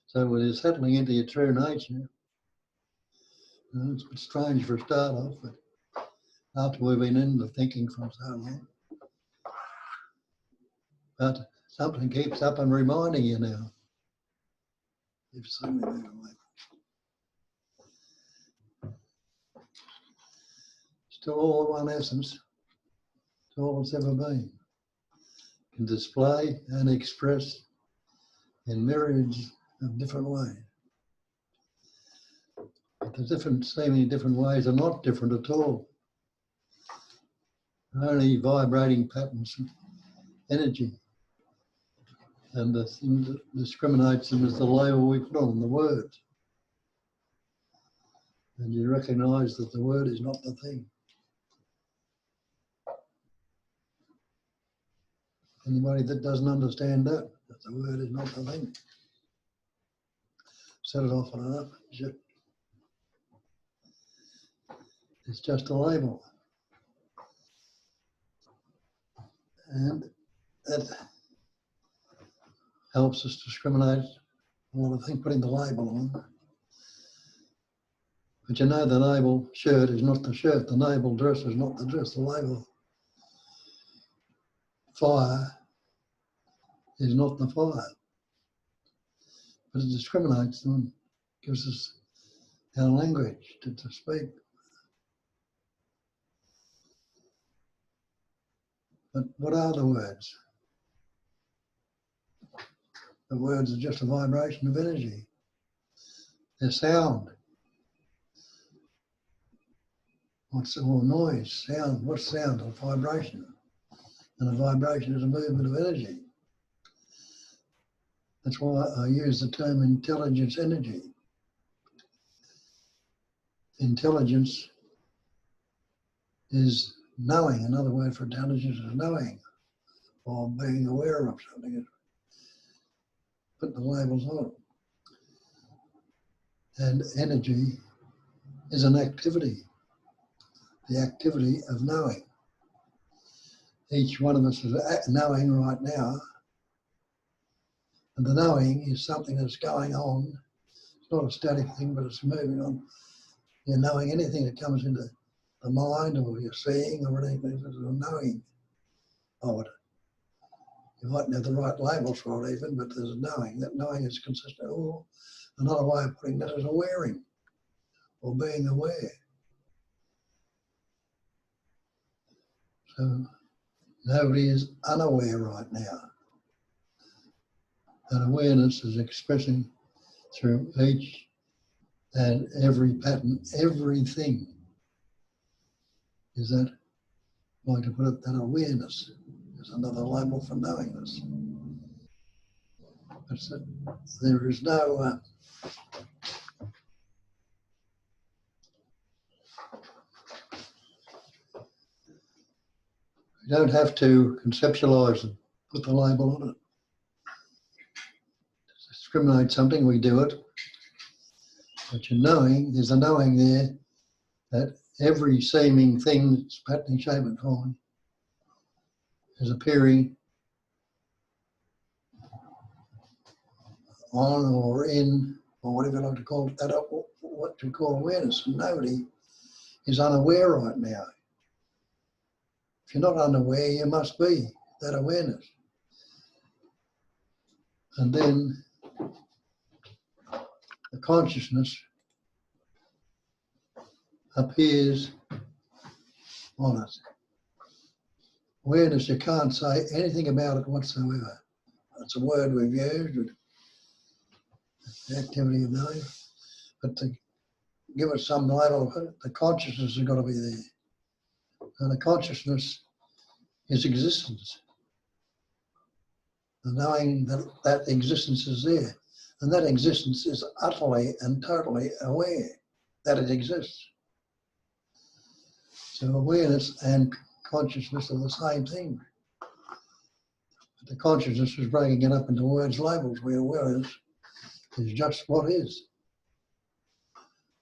So when you're settling into your true nature, it's a bit strange for a start off, but after we've been in the thinking for so long, but something keeps up and reminding you now. You've seen me that way. Still all one essence, it's all it's ever been. Can display and express in myriads of different ways. But the different, seemingly different ways are not different at all. Only vibrating patterns of energy. And the thing that discriminates them is the label we put on the words. And you recognise that the word is not the thing. Anybody that doesn't understand that the word is not the thing, set it off and up. It's just a label. And that helps us discriminate what I think putting the label on. But you know the label shirt is not the shirt, the label dress is not the dress, the label fire is not the fire. But it discriminates them, gives us our language to speak. But what are the words? The words are just a vibration of energy. They're sound. What's all noise? Sound. What's sound? A vibration. And a vibration is a movement of energy. That's why I use the term intelligence energy. Intelligence is knowing. Another word for intelligence is knowing, or being aware of something. Put the labels on it. And energy is an activity, the activity of knowing. Each one of us is knowing right now, and the knowing is something that's going on. It's not a static thing, but it's moving on. You're knowing anything that comes into the mind, or you're seeing, or anything, there's a knowing of it. You mightn't have the right labels for it even, but there's a knowing. That knowing is consistent. Or another way of putting that is awareing, or being aware. So nobody is unaware right now. And awareness is expressing through each and every pattern, everything. Is that, like to put it, that awareness is another label for knowingness. There is no you don't have to conceptualize and put the label on it. To discriminate something, we do it. But you're knowing, there's a knowing there that every seeming thing that's patterning, shape and form is appearing on or in, or whatever you like to call it, that what you call awareness. And nobody is unaware right now. If you're not unaware, you must be that awareness. And then the consciousness appears on it. Awareness, you can't say anything about it whatsoever. It's a word we've used, the activity of knowing, but to give it some label, the consciousness has got to be there. And the consciousness is existence. The knowing that that existence is there. And that existence is utterly and totally aware that it exists. So awareness and consciousness are the same thing. But the consciousness is breaking it up into words, labels, where awareness is just what is.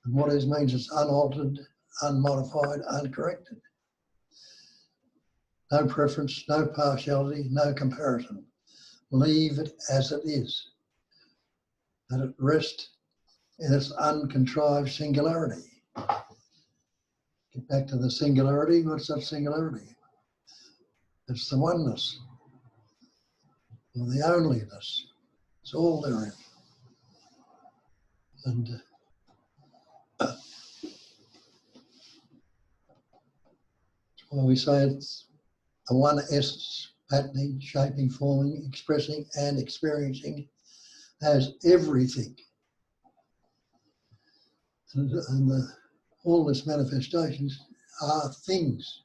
And what is means it's unaltered, unmodified, uncorrected. No preference, no partiality, no comparison. Leave it as it is. Let it rest in its uncontrived singularity. Get back to the singularity. What's that singularity? It's the oneness, or the onlyness. It's all therein. And that's why we say it's a one essence, patterning, shaping, forming, expressing, and experiencing as everything. And all its manifestations are things.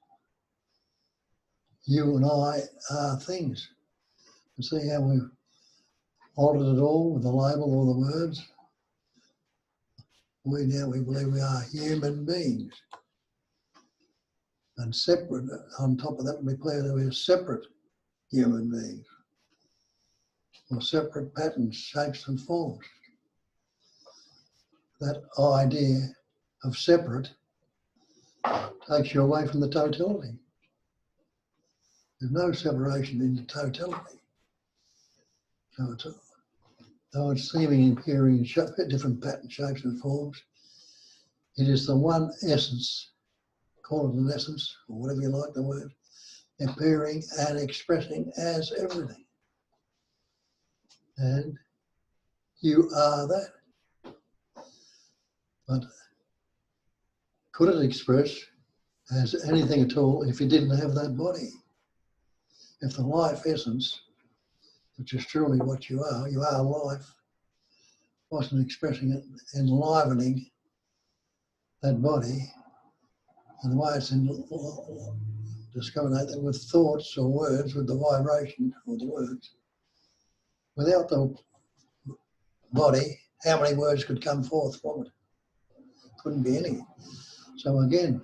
You and I are things. And see how we've altered it all with the label or the words? We believe we are human beings. And separate, on top of that, we believe that we're separate human beings. Or separate patterns, shapes and forms. That idea of separate takes you away from the totality. There's no separation in the totality. So though it's seeming and appearing in different patterns, shapes and forms, it is the one essence, call it an essence, or whatever you like the word, appearing and expressing as everything. And you are that. But could it express as anything at all if you didn't have that body? If the life essence, which is truly what you are life, wasn't expressing it, enlivening that body, and the way it's discriminated with thoughts or words, with the vibration or the words. Without the body, how many words could come forth from it? Couldn't be any. So again,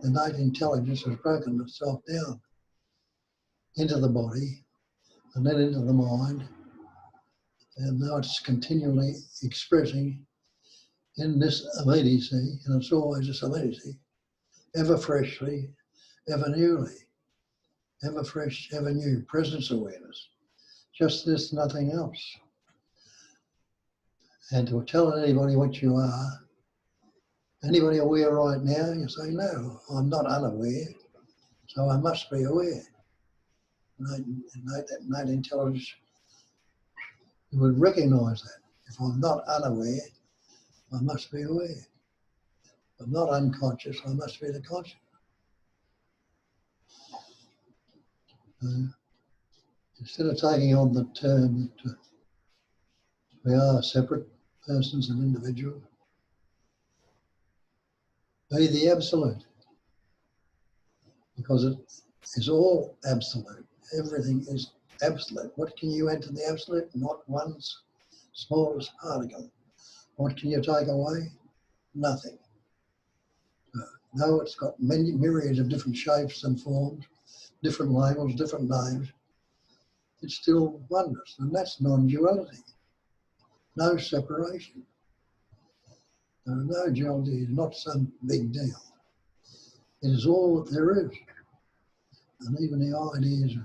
the innate intelligence has broken itself down into the body and then into the mind, and now it's continually expressing in this immediacy, and it's always this immediacy, ever freshly, ever newly, ever fresh, ever new, presence awareness. Just this, nothing else. And to tell anybody what you are, anybody aware right now, you say, no, I'm not unaware, so I must be aware. Innate intelligence, you would recognise that. If I'm not unaware, I must be aware. If I'm not unconscious, I must be the conscious. Instead of taking on the term that we are separate persons and individuals, be the absolute, because it is all absolute. Everything is absolute. What can you add to the absolute? Not one smallest particle. What can you take away? Nothing. No, it's got many myriads of different shapes and forms, different labels, different names. It's still oneness, and that's non-duality. No separation. No duality is not some big deal. It is all that there is. And even the ideas of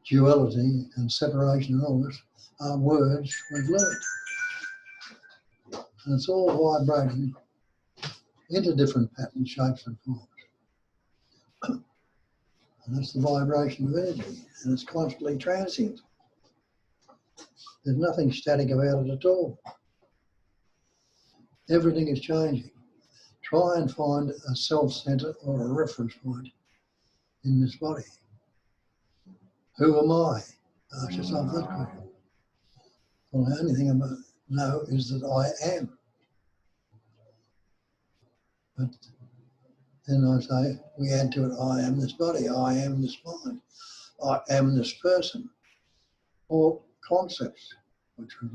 duality and separation and all this are words we've learned. And it's all vibrating into different patterns, shapes and forms. And that's the vibration of energy, and it's constantly transient. There's nothing static about it at all. Everything is changing. Try and find a self-centre or a reference point in this body. Who am I? Ask yourself that question. Well, the only thing I know is that I am. But then I say, we add to it, I am this body, I am this mind, I am this person, or concepts, which was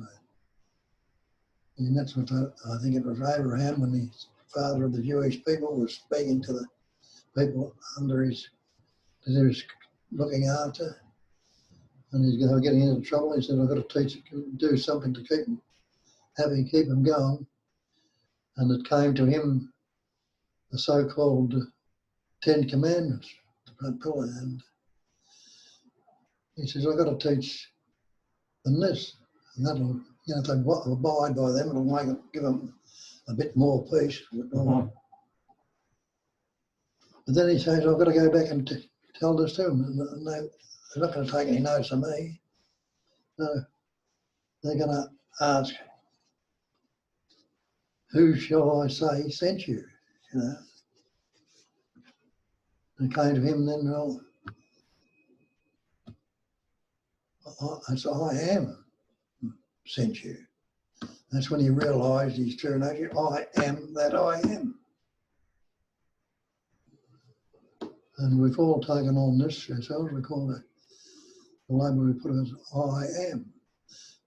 and that's what I think it was Abraham, when the father of the Jewish people was speaking to the people under that he was looking after, and they were getting into trouble. He said, I've got to do something to keep them going. And it came to him the so-called Ten Commandments, the front pillar, and he says, I've got to teach them this, and that'll, you know, if they abide by them, it'll make them, give them a bit more peace. Mhm. But then he says, I've got to go back and tell this to them, and they're not going to take any notice of me. No, they're going to ask, who shall I say sent you? You know. And it came to him then, well, I am sent you. That's when he realised his true nature. I am that I am. And we've all taken on this ourselves. We call it, the label we put as I am.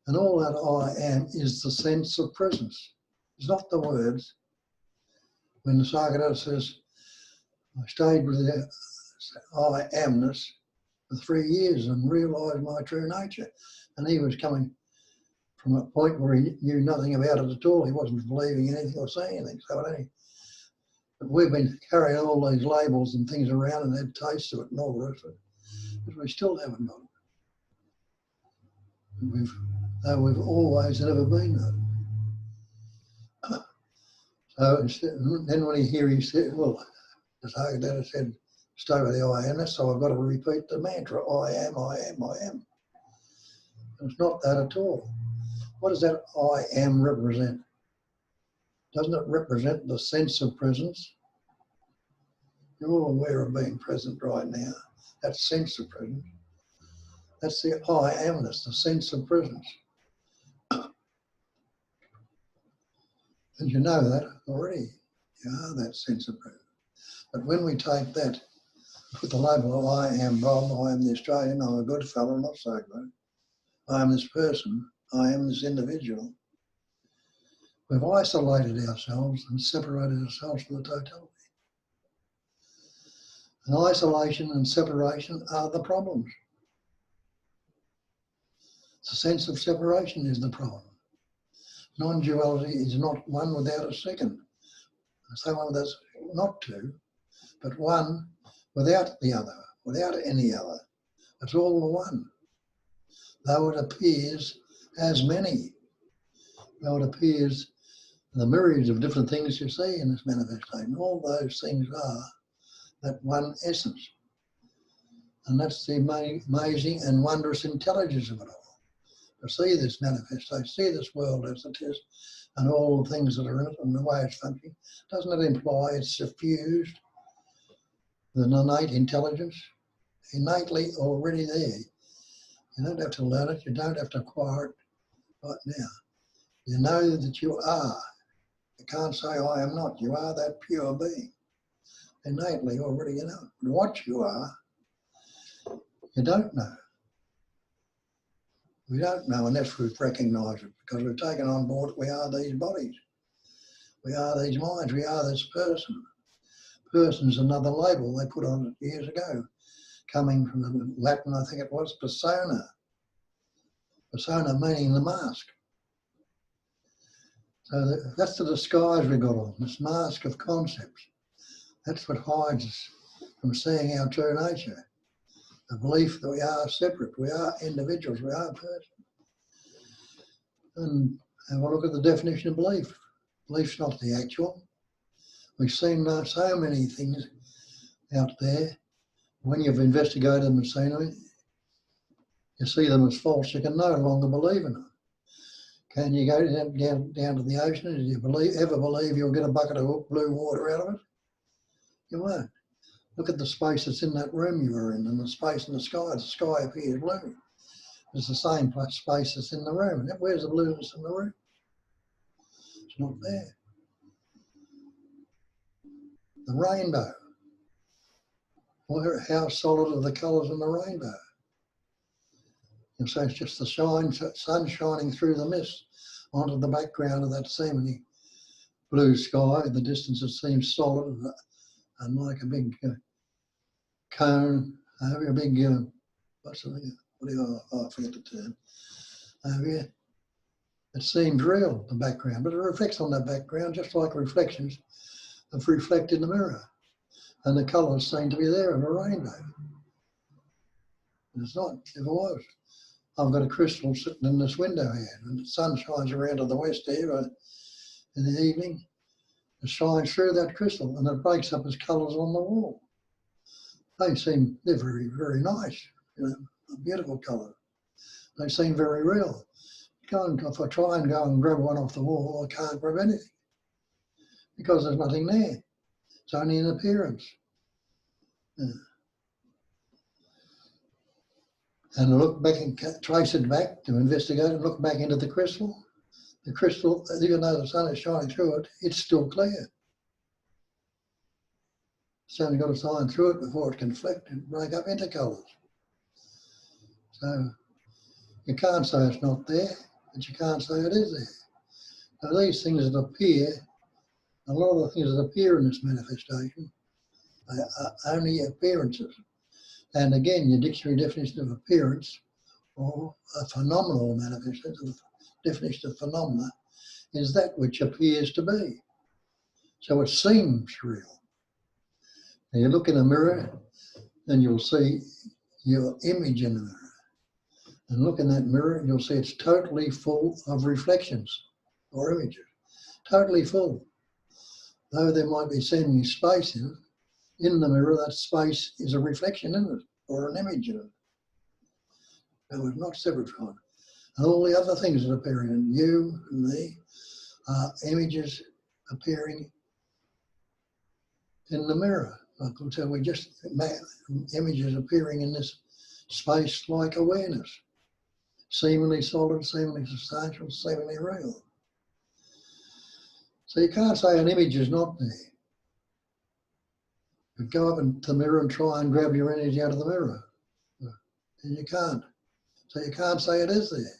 And all that I am is the sense of presence. It's not the words. When the Psychedelic says, I stayed with the I amness for 3 years and realised my true nature. And he was coming from a point where he knew nothing about it at all. He wasn't believing anything or saying anything. So but we've been carrying all these labels and things around and had tastes of it and all the rest of it. But we still haven't got it. We've always never been that. So then when he said, well, the Psychedelic said, stay with the I am, so I've got to repeat the mantra, I am, I am, I am. And it's not that at all. What does that I am represent? Doesn't it represent the sense of presence? You're all aware of being present right now. That sense of presence. That's the I amness, the sense of presence. And you know that already. You are that sense of presence. But when we take that, put the label of I am Bob, I am the Australian, I'm a good fellow, not so good. I am this person, I am this individual. We've isolated ourselves and separated ourselves from the totality. And isolation and separation are the problems. The sense of separation is the problem. Non-duality is not one without a second. I say one without not two, but one without the other, without any other. It's all the one. Though it appears as many, though it appears the myriads of different things you see in this manifestation, all those things are that one essence. And that's the amazing and wondrous intelligence of it all. To see this manifestation, see this world as it is, and all the things that are in it and the way it's functioning, doesn't it imply it's suffused with an innate intelligence, innately already there? You don't have to learn it, you don't have to acquire it right now. You know that you are. You can't say, I am not. You are that pure being. Innately already you know. What you are, you don't know. We don't know unless we've recognised it, because we've taken on board that we are these bodies. We are these minds. We are this person. Person's another label they put on it years ago, coming from the Latin, I think it was, persona. Persona meaning the mask. So that's the disguise we got on, this mask of concepts. That's what hides us from seeing our true nature. The belief that we are separate, we are individuals, we are persons. And have a look at the definition of belief. Belief's not the actual. We've seen so many things out there. When you've investigated them and seen them, you see them as false. You can no longer believe in them. Can you go down to the ocean? Did you ever believe you'll get a bucket of blue water out of it? You won't. Look at the space that's in that room you were in and the space in the sky. The sky appears blue. It's the same space that's in the room. And where's the blueness in the room? It's not there. The rainbow. How solid are the colours in the rainbow? And so it's just the sun shining through the mist onto the background of that seemingly blue sky. In the distance it seems solid and like a big cone over a big, what's the thing? I forget the term. Over here. It seems real, the background, but it reflects on that background just like reflections have reflected in the mirror, and the colours seem to be there in a rainbow. And it's not, it never was. I've got a crystal sitting in this window here, and the sun shines around to the west here in the evening. It shines through that crystal, and it breaks up as colours on the wall. They're very, very nice, you know, a beautiful colour. They seem very real. If I try and go and grab one off the wall, I can't grab anything because there's nothing there. It's only an appearance. Yeah. And look back and trace it back to investigate and look back into the crystal. The crystal, even though the sun is shining through it, it's still clear. It's only got to shine through it before it can reflect and break up into colours. So you can't say it's not there, but you can't say it is there. Now these things that appear, a lot of the things that appear in this manifestation are only appearances. And again, your dictionary definition of appearance, or a phenomenal manifestation, the definition of phenomena, is that which appears to be. So it seems real. Now you look in a mirror and you'll see your image in the mirror. And look in that mirror and you'll see it's totally full of reflections or images. Totally full. Though there might be seeming space in the mirror, that space is a reflection in it or an image in it. So it's not separate from it. And all the other things that are appearing in you and me are images appearing in the mirror. So we just images appearing in this space like awareness. Seemingly solid, seemingly substantial, seemingly real. So you can't say an image is not there. But go up into the mirror and try and grab your energy out of the mirror. And you can't. So you can't say it is there.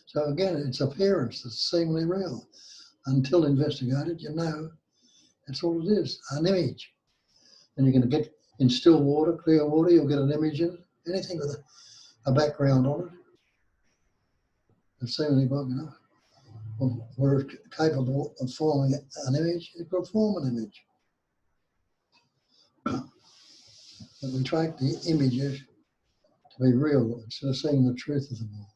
So again, it's appearance that's seemingly real. Until investigated, you know that's all it is, an image. And you're going to get in still water, clear water, you'll get an image in it, anything with a background on it. It's seemingly bug enough. We're capable of forming an image, it could form an image. But we take the images to be real instead of seeing the truth of them all.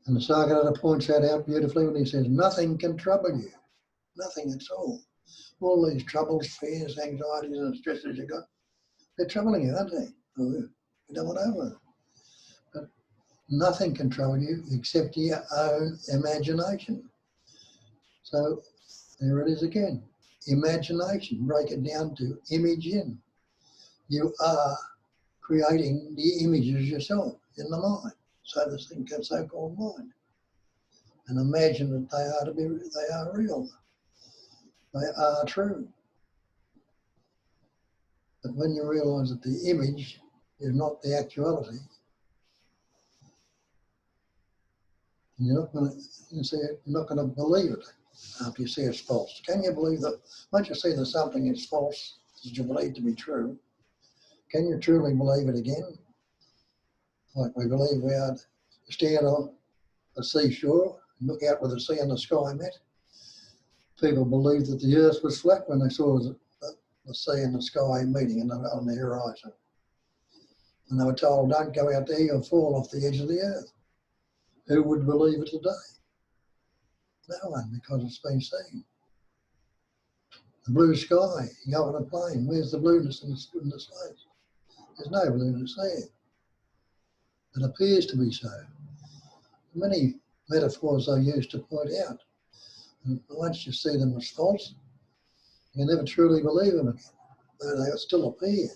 And the Sargadatta points that out beautifully when he says, nothing can trouble you, nothing at all. All these troubles, fears, anxieties and stresses you got, they're troubling you, aren't they? Oh, we don't want over them. But nothing can trouble you except your own imagination. So there it is again. Imagination, break it down to image in. You are creating the images yourself in the mind. So this thing gets so-called mind. And imagine that they are real. They are true. But when you realise that the image is not the actuality, you're not going to believe it after you see it's false. Can you believe that once you see that something is false that you believe to be true, can you truly believe it again? Like we believe we are to stand on the seashore and look out where the sea and the sky met. People believed that the earth was flat when they saw the sea and the sky meeting on the horizon. And they were told, don't go out there, you'll fall off the edge of the earth. Who would believe it today? No one, because it's been seen. The blue sky, you go on a plane, where's the blueness in the space? There's no blueness there. It appears to be so. Many metaphors are used to point out. And once you see them as false, you never truly believe them again, though they still appear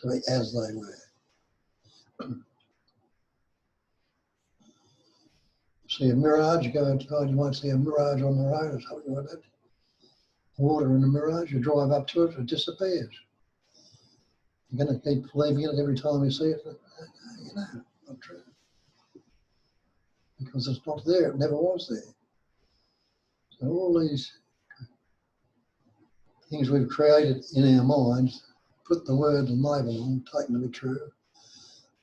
to be as they were. See a mirage, you go outside, you might see a mirage on the road or something like that. Water in a mirage, you drive up to it, it disappears. You're going to keep believing it every time you see it? You know, not true. Because it's not there, it never was there. So all these things we've created in our minds, put the word and label on, taken to be true.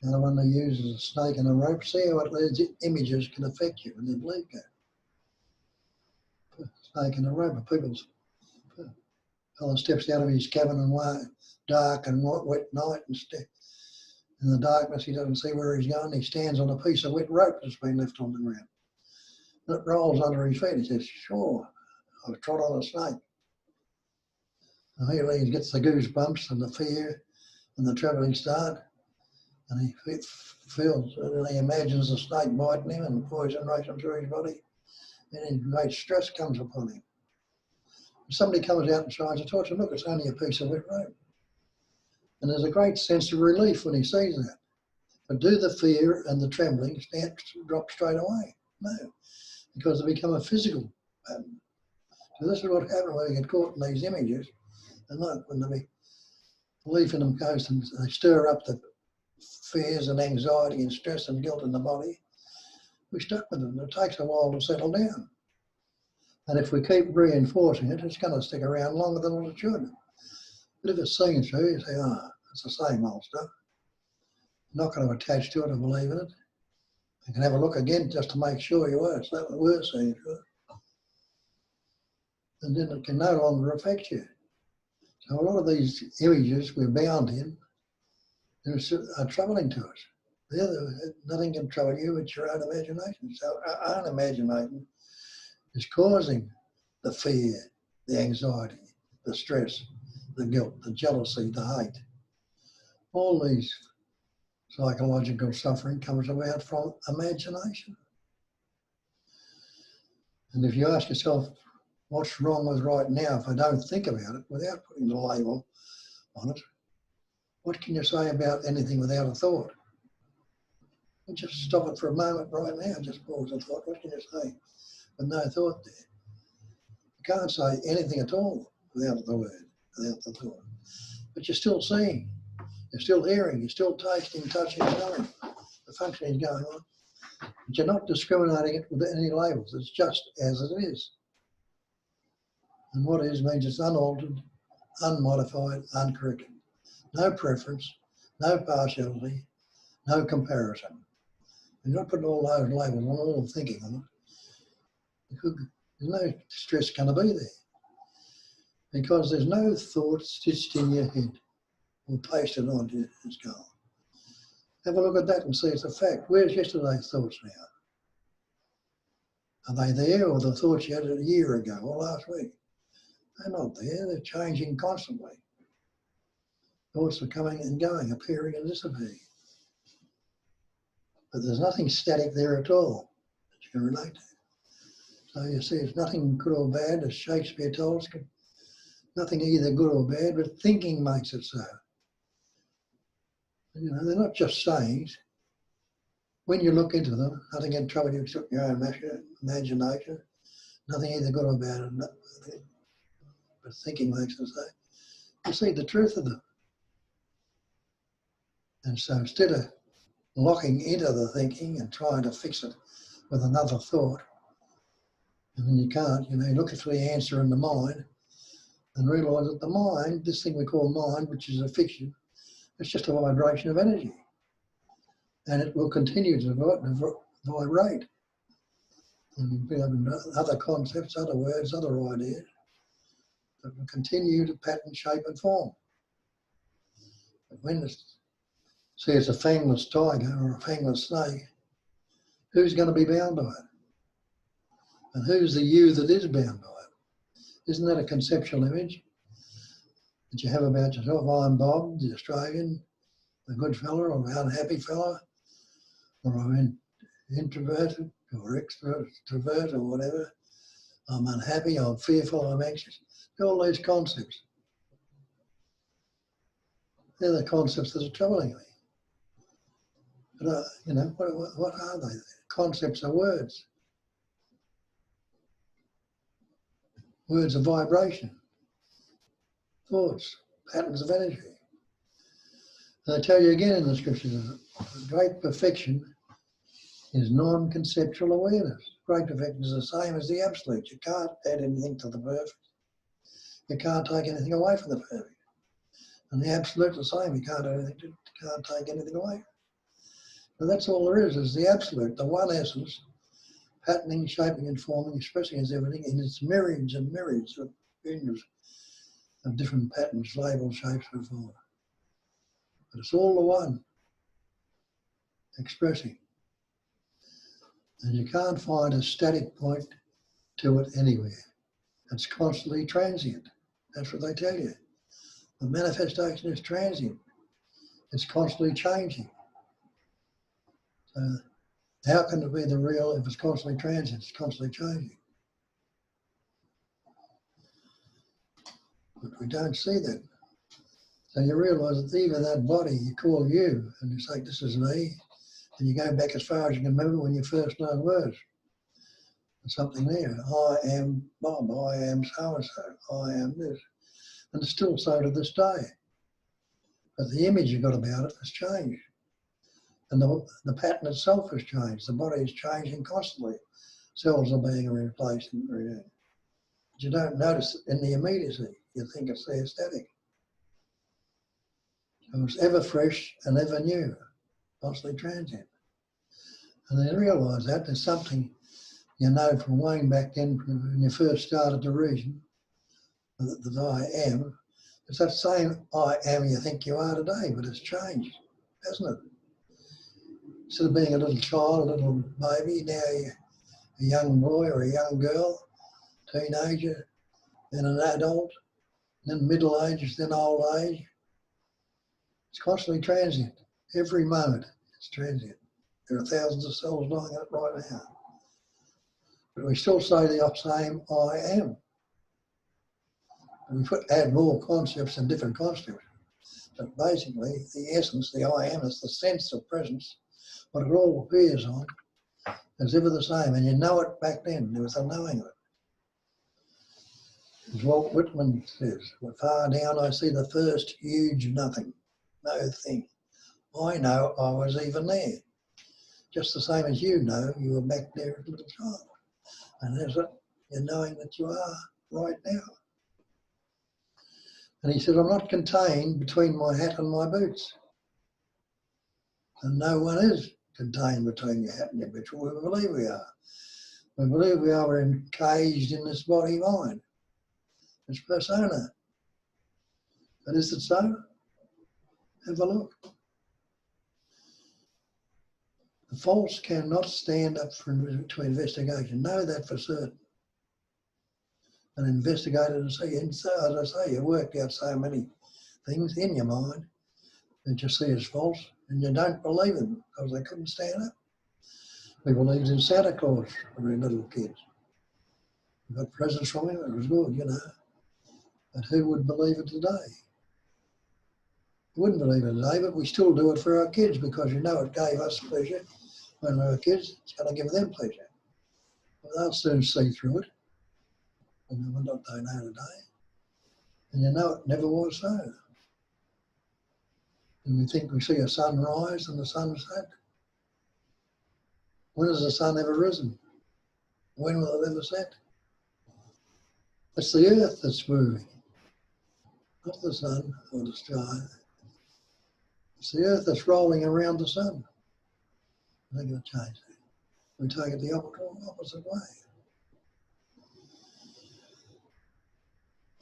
The other one they use is a snake and a rope. See how these images can affect you when you believe that. Snake and a rope are people's. Fellow steps out of his cabin and dark and wet night and in the darkness he doesn't see where he's going. He stands on a piece of wet rope that's been left on the ground. And it rolls under his feet. He says, sure, I've trod on a snake. And here he gets the goosebumps and the fear and the travelling start. And he feels, and he imagines the snake biting him and poison racing through his body. And great stress comes upon him. And somebody comes out and shines a torch and look, it's only a piece of wet rope. And there's a great sense of relief when he sees that. But do the fear and the trembling drop straight away? No, because they become a physical pattern. So this is what happens when we get caught in these images. And look, when the belief in them goes and they stir up the fears and anxiety and stress and guilt in the body, we're stuck with them. It takes a while to settle down. And if we keep reinforcing it, it's going to stick around longer than it should. But if it's seen through, you say, oh, it's the same old stuff. I'm not going to attach to it or believe in it. You can have a look again just to make sure you were seeing through it. And then it can no longer affect you. So a lot of these images we're bound in are troubling to us. Nothing can trouble you but your own imagination. So our own imagination is causing the fear, the anxiety, the stress, the guilt, the jealousy, the hate. All these psychological suffering comes about from imagination. And if you ask yourself, what's wrong with right now if I don't think about it without putting the label on it, what can you say about anything without a thought? And just stop it for a moment right now, just pause and thought, what can you say with no thought there? You can't say anything at all without the word, without the thought. But you're still seeing, you're still hearing, you're still tasting, touching, smelling. The functioning is going on. But you're not discriminating it with any labels. It's just as it is. And what is means it's unaltered, unmodified, uncorrected. No preference, no partiality, no comparison. You're not putting all those labels on, all the thinking on it. There's no stress going to be there. Because there's no thought stitched in your head or pasted onto your skull. Have a look at that and see it's a fact. Where's yesterday's thoughts now? Are they there, or the thoughts you had a year ago or last week? They're not there, they're changing constantly. Thoughts are coming and going, appearing and disappearing. But there's nothing static there at all that you can relate to. So you see, it's nothing good or bad, as Shakespeare told us. Nothing either good or bad, but thinking makes it so. You know, they're not just sayings. When you look into them, nothing can trouble you except your own imagination. Nothing either good or bad, but thinking makes it so. You see the truth of them. And so instead of locking into the thinking and trying to fix it with another thought, and then you can't, you know, you look for the answer in the mind and realise that the mind, this thing we call mind, which is a fiction, it's just a vibration of energy. And it will continue to vibrate. And we have other concepts, other words, other ideas that will continue to pattern, shape and form. But when see it's a fangless tiger or a fangless snake, who's going to be bound by it? And who's the you that is bound by it? Isn't that a conceptual image that you have about yourself? I'm Bob, the Australian, the good fella or the unhappy fella, or I'm introverted or extrovert or whatever. I'm unhappy, I'm fearful, I'm anxious. All these concepts. They're the concepts that are troubling me. But, you know, what are they? Concepts are words. Words are vibration. Thoughts, patterns of energy. And I tell you again in the scriptures, that great perfection is non-conceptual awareness. Great perfection is the same as the absolute. You can't add anything to the perfect. You can't take anything away from the perfect. And the absolute's the same. You can't take anything away. So that's all there is the absolute, the one essence, patterning, shaping and forming, expressing as everything in its myriads and myriads of unions of different patterns, labels, shapes and forms. But it's all the one expressing. And you can't find a static point to it anywhere. It's constantly transient. That's what they tell you. The manifestation is transient. It's constantly changing. So how can it be the real if it's constantly transient? It's constantly changing. But we don't see that. So you realise that even that body you call you, and you say, this is me, and you go back as far as you can remember when you first learned words. There's something there. I am Bob, I am so-and-so, I am this. And it's still so to this day. But the image you've got about it has changed. And the pattern itself has changed. The body is changing constantly. Cells are being replaced and renewed. But you don't notice it in the immediacy. You think it's there static. So it's ever fresh and ever new, constantly transient. And then realise that there's something you know from way back then, when you first started the reason, that I am. It's that same I am you think you are today, but it's changed, hasn't it? Instead of being a little child, a little baby, now you're a young boy or a young girl, teenager, then an adult, then middle age, then old age. It's constantly transient. Every moment it's transient. There are thousands of cells dying up right now. But we still say the same I am. And we add more concepts and different concepts. But basically, the essence, the I am, is the sense of presence. What it all appears on is ever the same. And you know it back then. There was a knowing of it. As Walt Whitman says, far down I see the first huge nothing. No thing. I know I was even there. Just the same as you know you were back there as a little child. And there's it, you're knowing that you are right now. And he said, I'm not contained between my hat and my boots. And no one is contained between your hat and your boots. Well, we believe we are. We believe we are encaged in this body mind, this persona. But is it so? Have a look. The false cannot stand up to investigation. Know that for certain. And investigate it and see. And so, as I say, you worked out so many things in your mind that you see as false, and you don't believe them because they couldn't stand up. We believed in Santa Claus when we were little kids. We got presents from him, it was good, you know. But who would believe it today? We wouldn't believe it today, but we still do it for our kids because you know it gave us pleasure when we were kids. It's going to give them pleasure. Well, they'll soon see through it. And we're not doing that today. And you know it never was so. And we think we see a sun rise and the sun set. When has the sun ever risen? When will it ever set? It's the earth that's moving, not the sun or the sky. It's the earth that's rolling around the sun. They're going to change that. We take it the opposite way.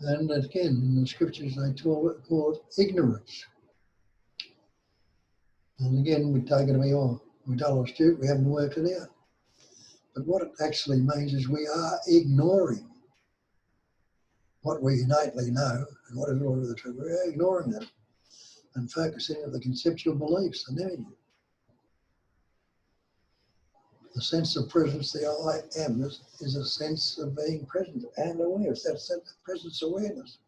And again, in the scriptures, they call it ignorance. And again, we take it to be, oh, we're dull or stupid, we haven't worked it out. But what it actually means is we are ignoring what we innately know and what is really the truth. We're ignoring that and focusing on the conceptual beliefs and images. The sense of presence, the I am, is a sense of being present and aware. It's that sense of presence awareness,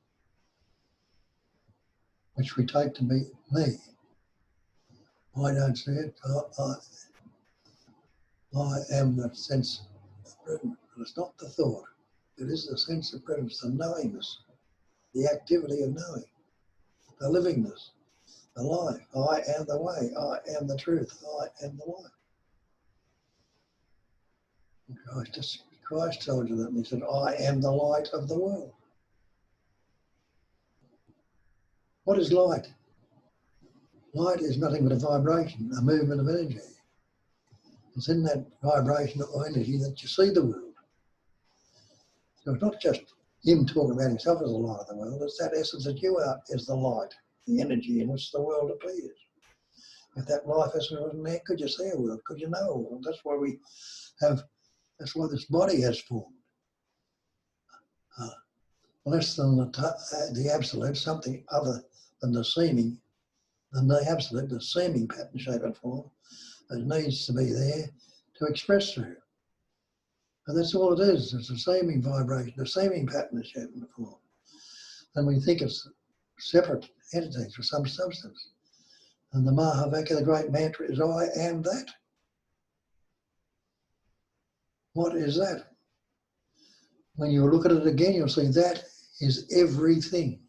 which we take to be me. I don't see it. I am that sense of presence. But it's not the thought. It is the sense of presence, the knowingness, the activity of knowing, the livingness, the life. I am the way. I am the truth. I am the life. Christ told you that, and he said, I am the light of the world. What is light? Light is nothing but a vibration, a movement of energy. It's in that vibration or energy that you see the world. So it's not just him talking about himself as the light of the world. It's that essence that you are is the light, the energy in which the world appears. If that life essence wasn't there, could you see a world? Could you know a world? That's why we have, that's why this body has formed. Less than the absolute, something other than the seeming, than the absolute, the seeming pattern, shape and form that needs to be there to express through. And that's all it is. It's a seeming vibration, a seeming pattern, shape and form. And we think it's separate entities for some substance. And the Mahavaka, the great mantra, is I am that. What is that? When you look at it again, you'll see that is everything,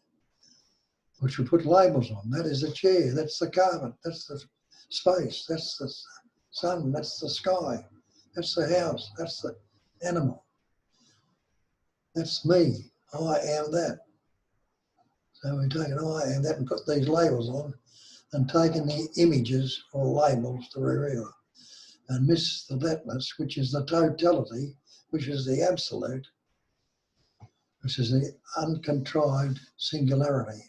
which we put labels on. That is the chair, that's the carpet, that's the space, that's the sun, that's the sky, that's the house, that's the animal. That's me. I am that. So we take an I am that and put these labels on and taken the images or labels to reveal and miss the thatness, which is the totality, which is the absolute, which is the uncontrived singularity.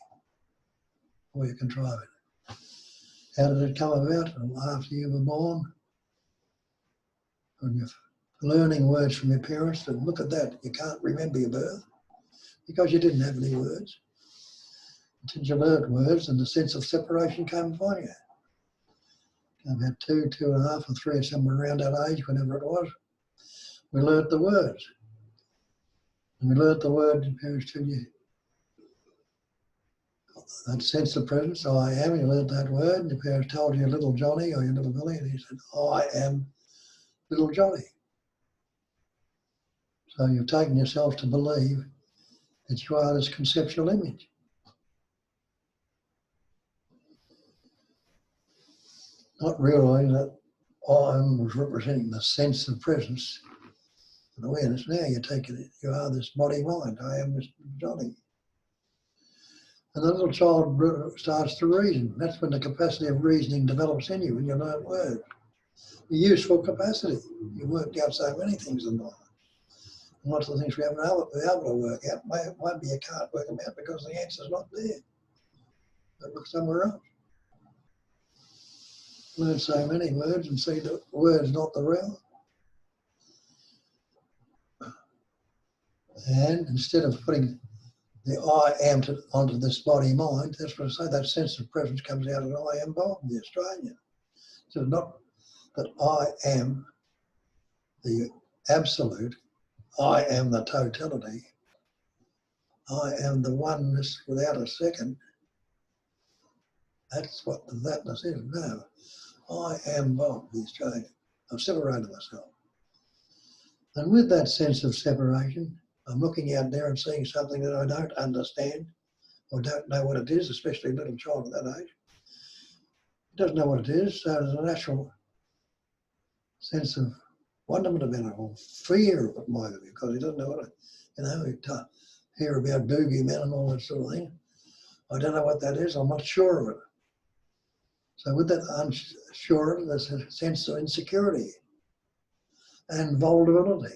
Or you contrive it. How did it come about? Well, after you were born, when you're learning words from your parents, and look at that, you can't remember your birth because you didn't have any words. Until you learnt words and the sense of separation came upon you. About 2, 2.5 or 3, somewhere around that age, whenever it was, we learnt the words. And we learnt the word to you. That sense of presence, I am, you learnt that word, and your parents told you little Johnny or your little Billy, and he said, I am little Johnny. So you've taken yourself to believe that you are this conceptual image. Not realising that I was representing the sense of presence and awareness. Now you're taking it, you are this body mind, I am this Johnny. And the little child starts to reason. That's when the capacity of reasoning develops in you, when you learn words. Your useful capacity. You worked out so many things in life. And lots of things we haven't been able to work out. Maybe you can't work them out because the answer's not there. But look somewhere else. Learn so many words and see the word's not the real. And instead of putting the I am onto this body mind, that's what I say, that sense of presence comes out of I am Bob, the Australian. So not that I am the absolute, I am the totality, I am the oneness without a second. That's what the thatness is. No, I am Bob, the Australian. I've separated myself. And with that sense of separation, I'm looking out there and seeing something that I don't understand or don't know what it is, especially a little child at that age. He doesn't know what it is, so there's a natural sense of wonderment about it, or fear of it might be, because he doesn't know what it, he'd hear about boogie men and all that sort of thing. I don't know what that is, I'm not sure of it. So with that unsure, there's a sense of insecurity and vulnerability.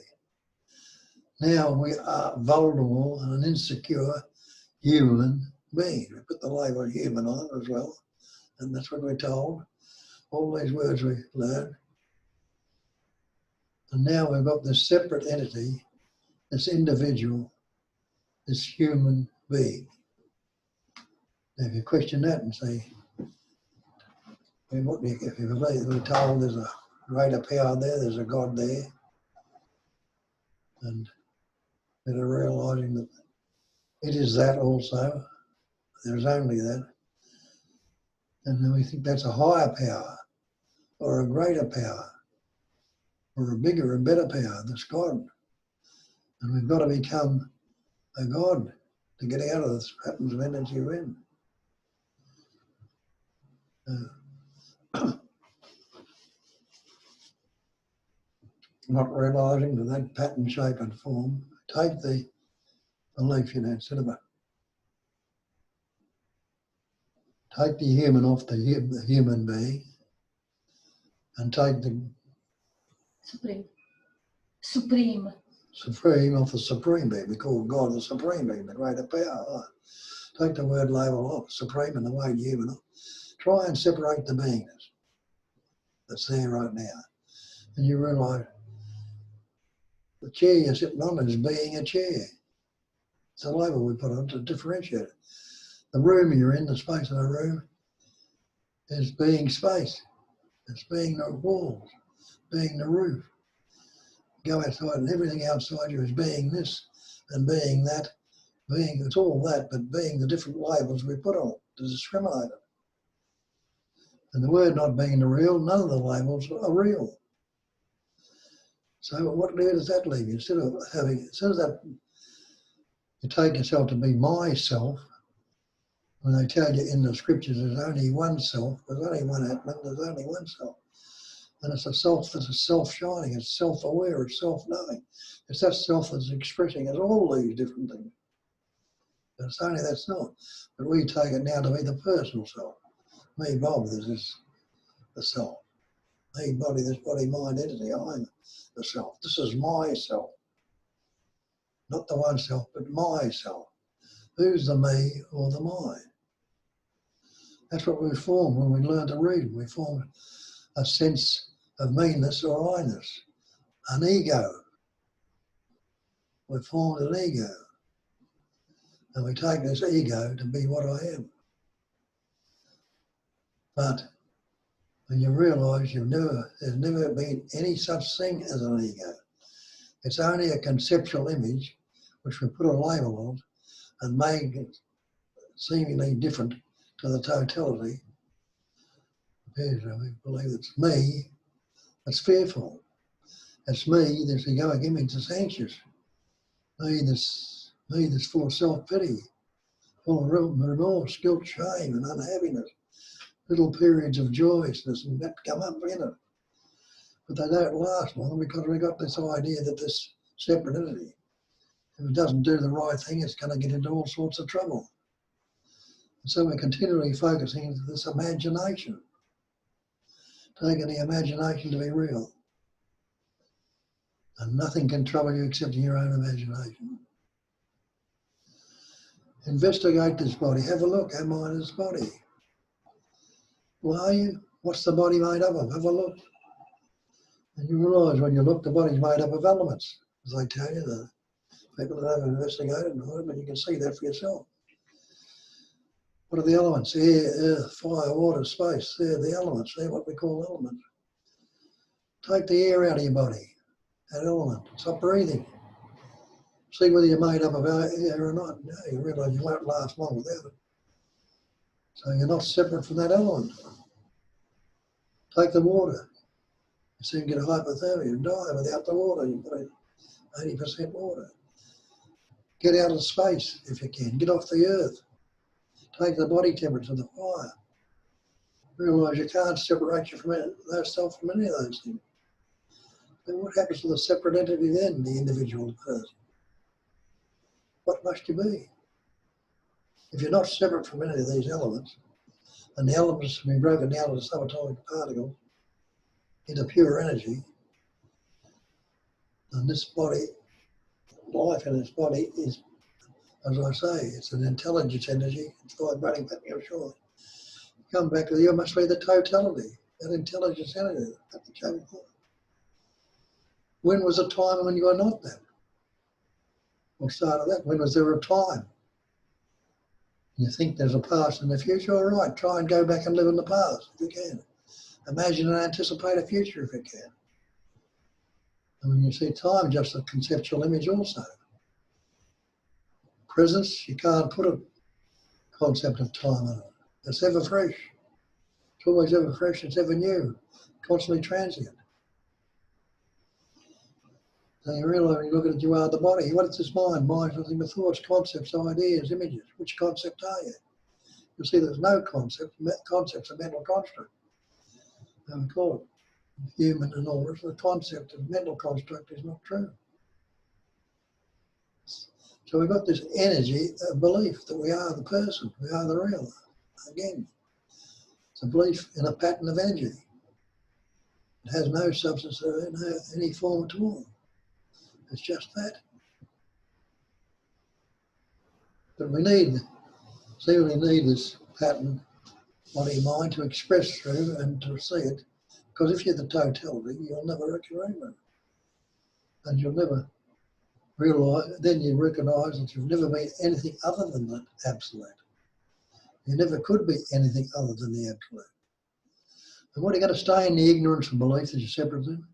Now we are vulnerable and an insecure human being. We put the label human on it as well, and that's what we're told. All these words we learn. And now we've got this separate entity, this individual, this human being. Now if you question that and say, if you believe, we're told there's a greater power there, there's a God there, and they're realising that it is that also, there's only that. And then we think that's a higher power, or a greater power, or a bigger and better power, that's God. And we've got to become a God to get out of this patterns of energy we're in. Not realising that pattern, shape and form, take the belief in that cinema. Take the human off the human being and take the Supreme supreme off the supreme being. We call God the supreme being, the greater power. Right? Take the word label off, supreme and the word human off. Try and separate the beingness that's there right now. And you realise the chair you're sitting on is being a chair. It's a label we put on to differentiate it. The room you're in, the space of the room, is being space. It's being the walls, being the roof. Go outside and everything outside you is being this and being that. Being, it's all that, but being the different labels we put on it to discriminate it. And the word not being the real, none of the labels are real. So what does that leave you? Instead of that, you take yourself to be myself. When they tell you in the scriptures there's only one self, there's only one Atman, there's only one self. And it's a self that is self-shining, it's self-aware, it's self-knowing. It's that self that's expressing as all these different things. But it's only that self. But we take it now to be the personal self. Me, Bob, this is the self. Me, body, this body, mind, entity, I'm the self. This is my self. Not the one self, but my self. Who's the me or the mine? That's what we form when we learn to read. We form a sense of meanness or I-ness, an ego. We formed an ego. And we take this ego to be what I am. But when you realise there's never been any such thing as an ego. It's only a conceptual image which we put a label on and make it seemingly different to the totality. We believe it's me that's fearful. It's me that's the egoic image that's anxious. Me that's full of self-pity, full of remorse, guilt, shame and unhappiness. Little periods of joyousness and that come up in it. But they don't last long because we got this idea that this separate entity, if it doesn't do the right thing, it's going to get into all sorts of trouble. And so we're continually focusing on this imagination, taking the imagination to be real. And nothing can trouble you except in your own imagination. Investigate this body. Have a look. Am I this body? Well, are you? What's the body made up of? Have a look. And you realise when you look, the body's made up of elements. As they tell you, the people that have investigated and all, but you can see that for yourself. What are the elements? Air, earth, fire, water, space. They're the elements. They're what we call elements. Take the air out of your body, that element. Stop breathing. See whether you're made up of air or not. No, you realise you won't last long without it. So you're not separate from that element. Take the water. You soon get a hypothermia, you die without the water. You've got 80% water. Get out of space if you can. Get off the earth. Take the body temperature of the fire. Realise you can't separate yourself from any of those things. Then what happens to the separate entity then, the individual person? What must you be? If you're not separate from any of these elements, and the elements can be broken down into subatomic particles, into pure energy, and this body, life in this body is, as I say, it's an intelligence energy, it's vibrating back your shore. Come back to you must be the totality, that intelligence energy, that the change point. When was a time when you were not that? We'll start at that. When was there a time? You think there's a past and a future? All right, try and go back and live in the past if you can. Imagine and anticipate a future if you can. And when you see time, just a conceptual image also. Presence, you can't put a concept of time on it. It's ever fresh. It's always ever fresh, it's ever new, constantly transient. So you realise when you look at it, you are the body. What is this mind? Mind is nothing but thoughts, concepts, ideas, images. Which concept are you? You'll see there's no concept. Concept's a mental construct. And we call it human and all this. The concept of mental construct is not true. So we've got this energy of belief that we are the person, we are the real. Again, it's a belief in a pattern of energy. It has no substance or any form at all. It's just that. But we need this pattern, body mind, to express through and to see it. Because if you're the totality, you'll never recognise, and you'll never realise. Then you recognise that you've never been anything other than that absolute. You never could be anything other than the absolute. And what are you going to stay in the ignorance and belief that you're separate then?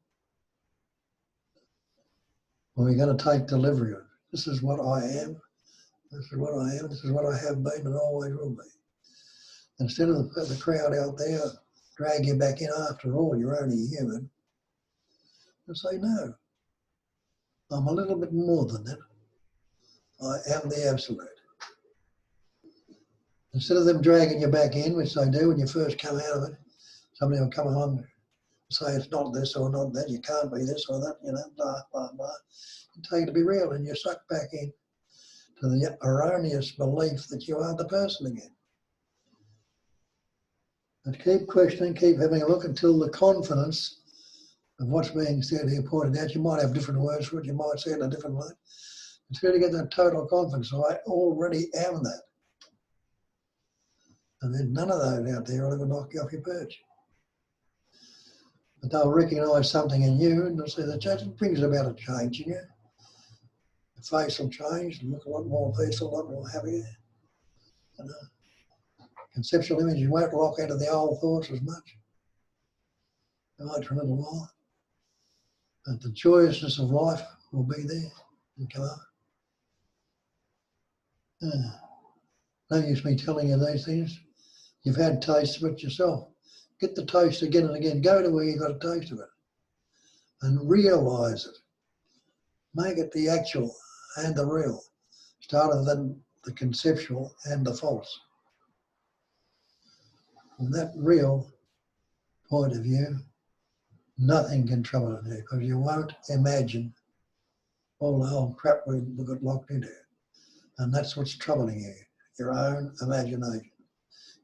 Or are you going to take delivery of it? This is what I am. This is what I am. This is what I have been and always will be. Instead of the crowd out there drag you back in, after all, you're only human, and say, no, I'm a little bit more than that. I am the absolute. Instead of them dragging you back in, which they do when you first come out of it, somebody will come along and say it's not this or not that, you can't be this or that, blah, blah, blah. You take it to be real and you're sucked back in to the erroneous belief that you are the person again. And keep questioning, keep having a look until the confidence of what's being said here pointed out. You might have different words for it, you might say it in a different way. Until you get that total confidence, I already am that. And then none of those out there will ever knock you off your perch. But they'll recognise something in you and they'll say the change. It brings about a change in you. Your face will change and look a lot more peaceful, a lot more happy. Conceptual image, you won't lock into the old thoughts as much. You might for a little while. But the joyousness of life will be there and come up. No use me telling you these things. You've had taste of it yourself. Get the taste again and again. Go to where you got a taste of it and realise it. Make it the actual and the real, rather than the conceptual and the false. From that real point of view, nothing can trouble you because you won't imagine all the old crap we got locked into. And that's what's troubling you, your own imagination.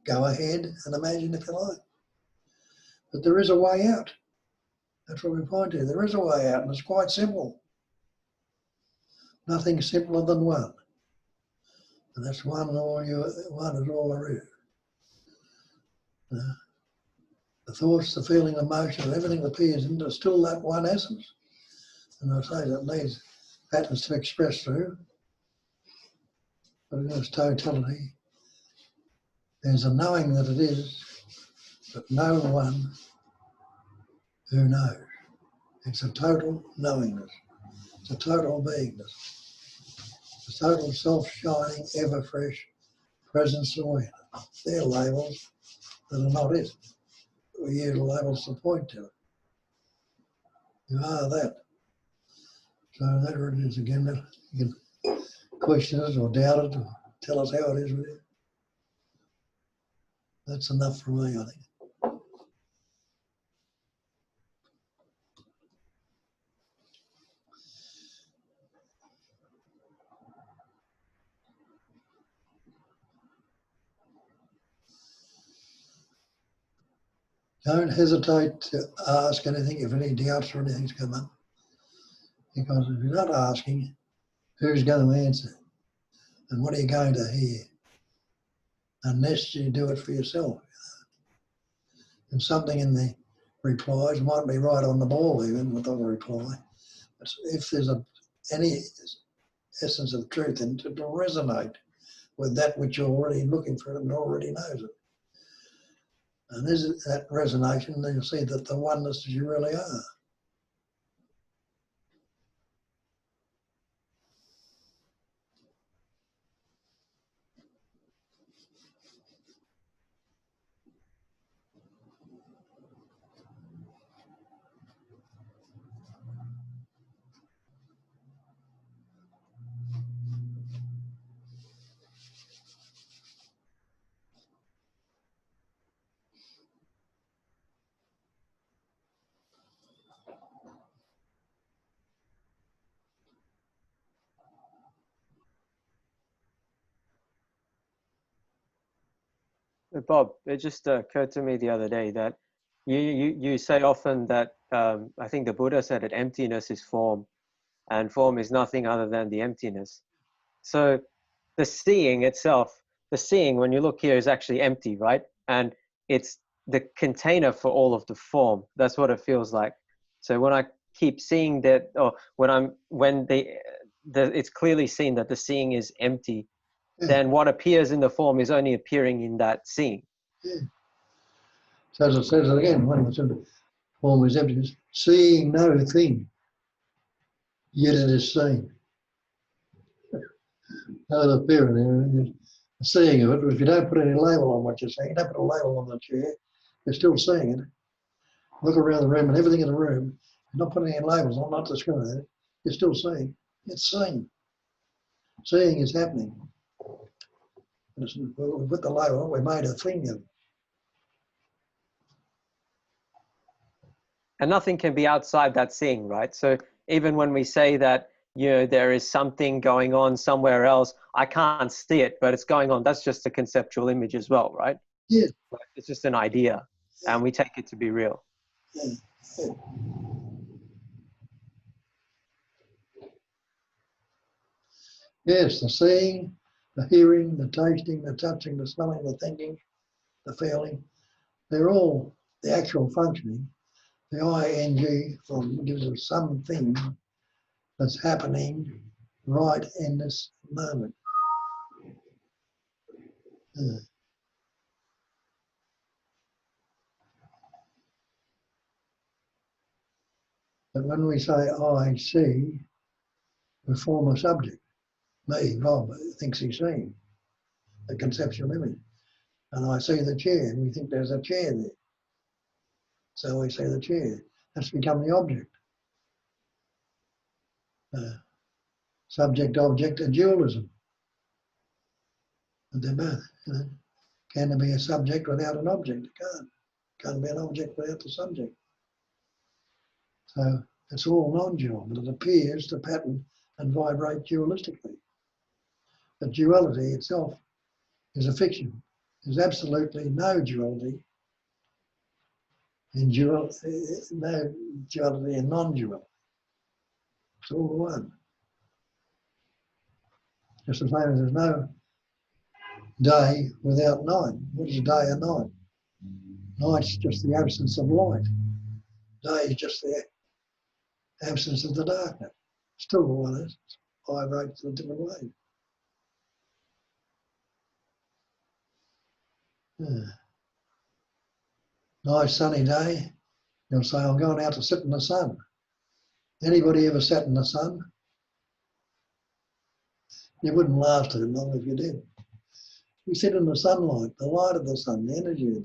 Go ahead and imagine if you like. But there is a way out. That's what we point to. There is a way out and it's quite simple. Nothing simpler than one. And that's one is all there is. The thoughts, the feeling, the emotion, everything that appears in it is still that one essence. And I say that needs patterns to express through. But in its totality, there's a knowing that it is, but no one who knows. It's a total knowingness. It's a total beingness. It's a total self-shining, ever-fresh presence awareness. They're labels that are not it. We use labels to point to it. You are that. So there it is again. That you can question us or doubt it or tell us how it is with you. That's enough for me, I think. Don't hesitate to ask anything if any doubts or anything's come up. Because if you're not asking, who's going to answer? And what are you going to hear? Unless you do it for yourself. And something in the replies might be right on the ball even with the reply. But if there's any essence of truth in it, to resonate with that which you're already looking for and already knows it. And is it that resonation, then you'll see that the oneness that you really are. Bob, it just occurred to me the other day that you say often that I think the Buddha said that emptiness is form, and form is nothing other than the emptiness. So the seeing itself, the seeing, when you look here, is actually empty, right? And it's the container for all of the form. That's what it feels like. So when I keep seeing that, or when it's clearly seen that the seeing is empty, Yeah. then what appears in the form is only appearing in that seeing. Yeah. So as it says it again, when it said form is emptiness, seeing no thing, yet it is seen. No appearing, the seeing of it. If you don't put any label on what you're seeing, you don't put a label on the chair, you're still seeing it. Look around the room and everything in the room, you're not putting any labels on, not discriminating, you're still seeing. It's seen. Seeing is happening. We put the label on, we made a thing of it. And nothing can be outside that seeing, right? So even when we say that, there is something going on somewhere else, I can't see it, but it's going on. That's just a conceptual image as well, right? Yeah. It's just an idea, and we take it to be real. Yeah. Yeah. Yes, the seeing, the hearing, the tasting, the touching, the smelling, the thinking, the feeling, they're all the actual functioning. The ing from gives us something that's happening right in this moment. But when we say I see, we form a subject. Me, Rob, thinks he's seeing a conceptual image. And I see the chair, and we think there's a chair there. So we see the chair. That's become the object. Subject, object, and dualism. And they're both, Can there be a subject without an object? It can't. Can't be an object without the subject. So it's all non-dual, but it appears to pattern and vibrate dualistically. But duality itself is a fiction. There's absolutely no duality in no duality in non-duality. It's all one. Just the same as there's no day without night. What is day and night? Night's just the absence of light. Day is just the absence of the darkness. Still the one is. Vibrates in a different way. Yeah. Nice sunny day. You'll say, I'm going out to sit in the sun. Anybody ever sat in the sun? You wouldn't last too long if you did. You sit in the sunlight, the light of the sun, the energy of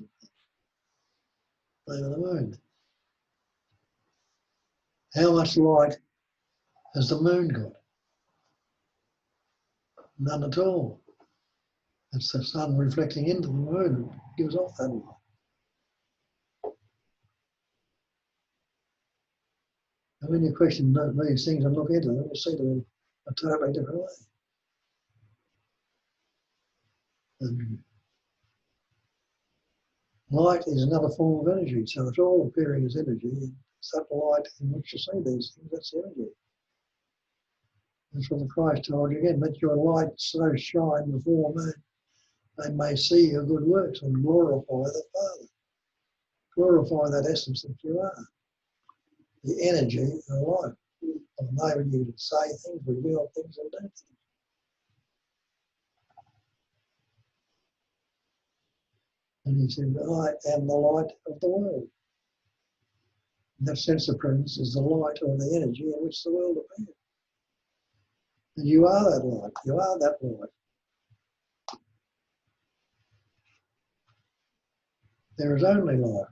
the moon. How much light has the moon got? None at all. It's the sun reflecting into the moon and gives off that light. And when you question these things and look into them, you see them in a totally different way. And light is another form of energy, so it's all appearing as energy. It's that light in which you see these things, that's energy. That's what the Christ told you again, let your light so shine before men, they may see your good works and glorify the Father. Glorify that essence that you are. The energy of life. Enable you to say things, reveal things, and do things. And he said, I am the light of the world. And that sense of presence is the light or the energy in which the world appears. And you are that light. You are that light. There is only light.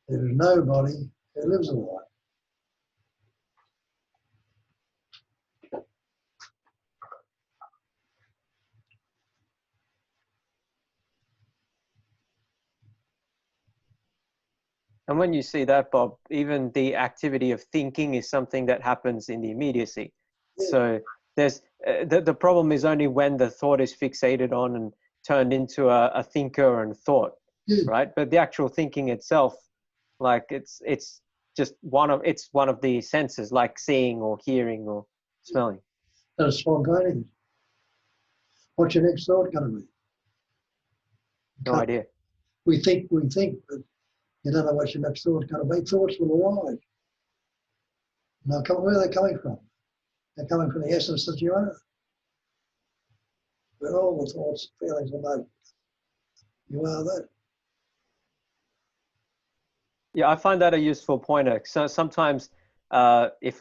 There is nobody who lives a life. And when you see that, Bob, even the activity of thinking is something that happens in the immediacy. Yeah. So there's the problem is only when the thought is fixated on and turned into a thinker and thought, Yeah. right? But the actual thinking itself, like it's just it's one of the senses, like seeing or hearing or smelling. And it's spontaneous. What's your next thought going to be? No idea. We think, but you don't know what your next thought's going to be. Thoughts will arise. Now, where are they coming from? They're coming from the essence that you are. Where all the thoughts, feelings, and emotions, you are that. Yeah, I find that a useful pointer. So sometimes if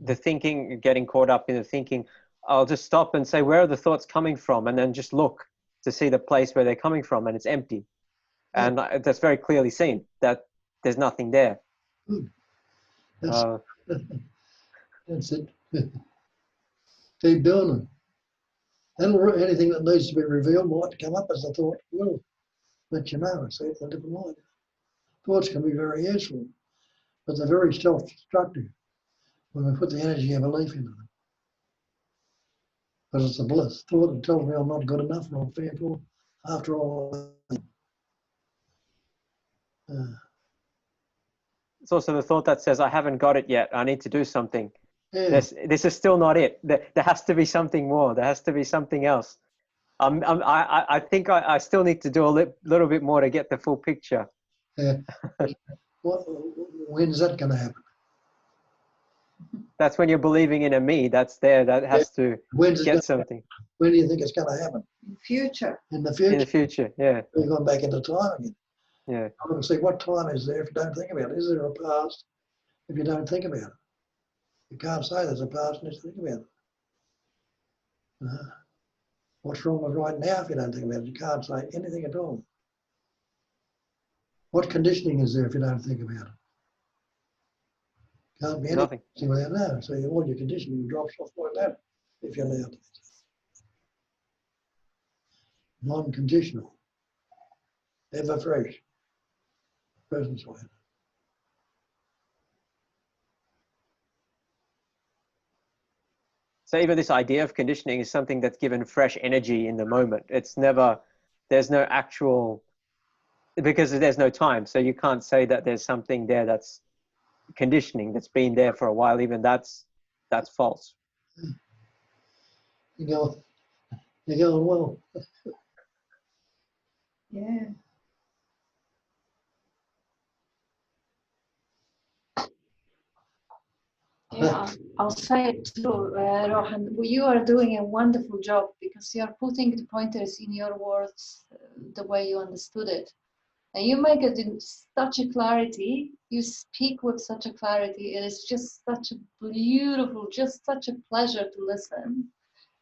the thinking, getting caught up in the thinking, I'll just stop and say, where are the thoughts coming from? And then just look to see the place where they're coming from, and it's empty. Yeah. And that's very clearly seen that there's nothing there. Good. That's it. Keep doing it. And anything that needs to be revealed might come up as a thought will let you know. See, it's a different light. Thoughts can be very useful, but they're very self-destructive when we put the energy of belief into them. Because it's a bliss thought that tells me I'm not good enough and I'm fearful after all. It's also the thought that says, I haven't got it yet. I need to do something. Yeah. This is still not it. There has to be something more. There has to be something else. I think I still need to do a little bit more to get the full picture. Yeah. When's that going to happen? That's when you're believing in a me that's there, that has to get something. When do you think it's going to happen? In future. In the future? In the future, yeah. We're going back into time again. Yeah. I want to see what time is there if you don't think about it. Is there a past if you don't think about it? You can't say there's a past unless you think about it. What's wrong with right now if you don't think about it? You can't say anything at all. What conditioning is there if you don't think about it? Can't be anything without that. So all your conditioning drops off like that if you're allowed to. Non-conditional, ever fresh, presence with. So even this idea of conditioning is something that's given fresh energy in the moment. It's never, there's no actual, because there's no time. So you can't say that there's something there that's conditioning that's been there for a while. Even that's false. You're going well. Yeah. Yeah, I'll say it too, Rohan. You are doing a wonderful job because you are putting the pointers in your words the way you understood it. And you make it in such a clarity, you speak with such a clarity. It is just such a beautiful, just such a pleasure to listen.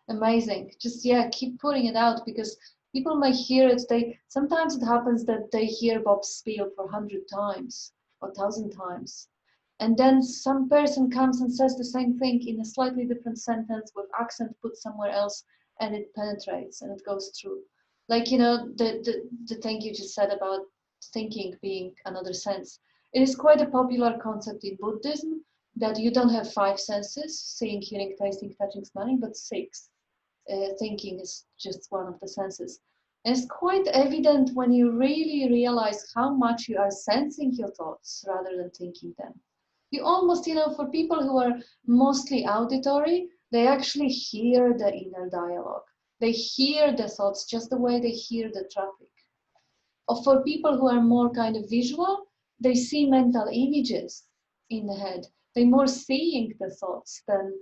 Amazing. Just, yeah, keep putting it out because people may hear it. Sometimes it happens that they hear Bob spiel for 100 times or 1,000 times. And then some person comes and says the same thing in a slightly different sentence with accent put somewhere else, and it penetrates and it goes through. Like, you know, the thing you just said about thinking being another sense. It is quite a popular concept in Buddhism that you don't have 5 senses, seeing, hearing, tasting, touching, smelling, but 6. Thinking is just one of the senses. And it's quite evident when you really realize how much you are sensing your thoughts rather than thinking them. You almost, you know, for people who are mostly auditory, they actually hear the inner dialogue. They hear the thoughts just the way they hear the traffic. Or for people who are more kind of visual, they see mental images in the head. They're more seeing the thoughts than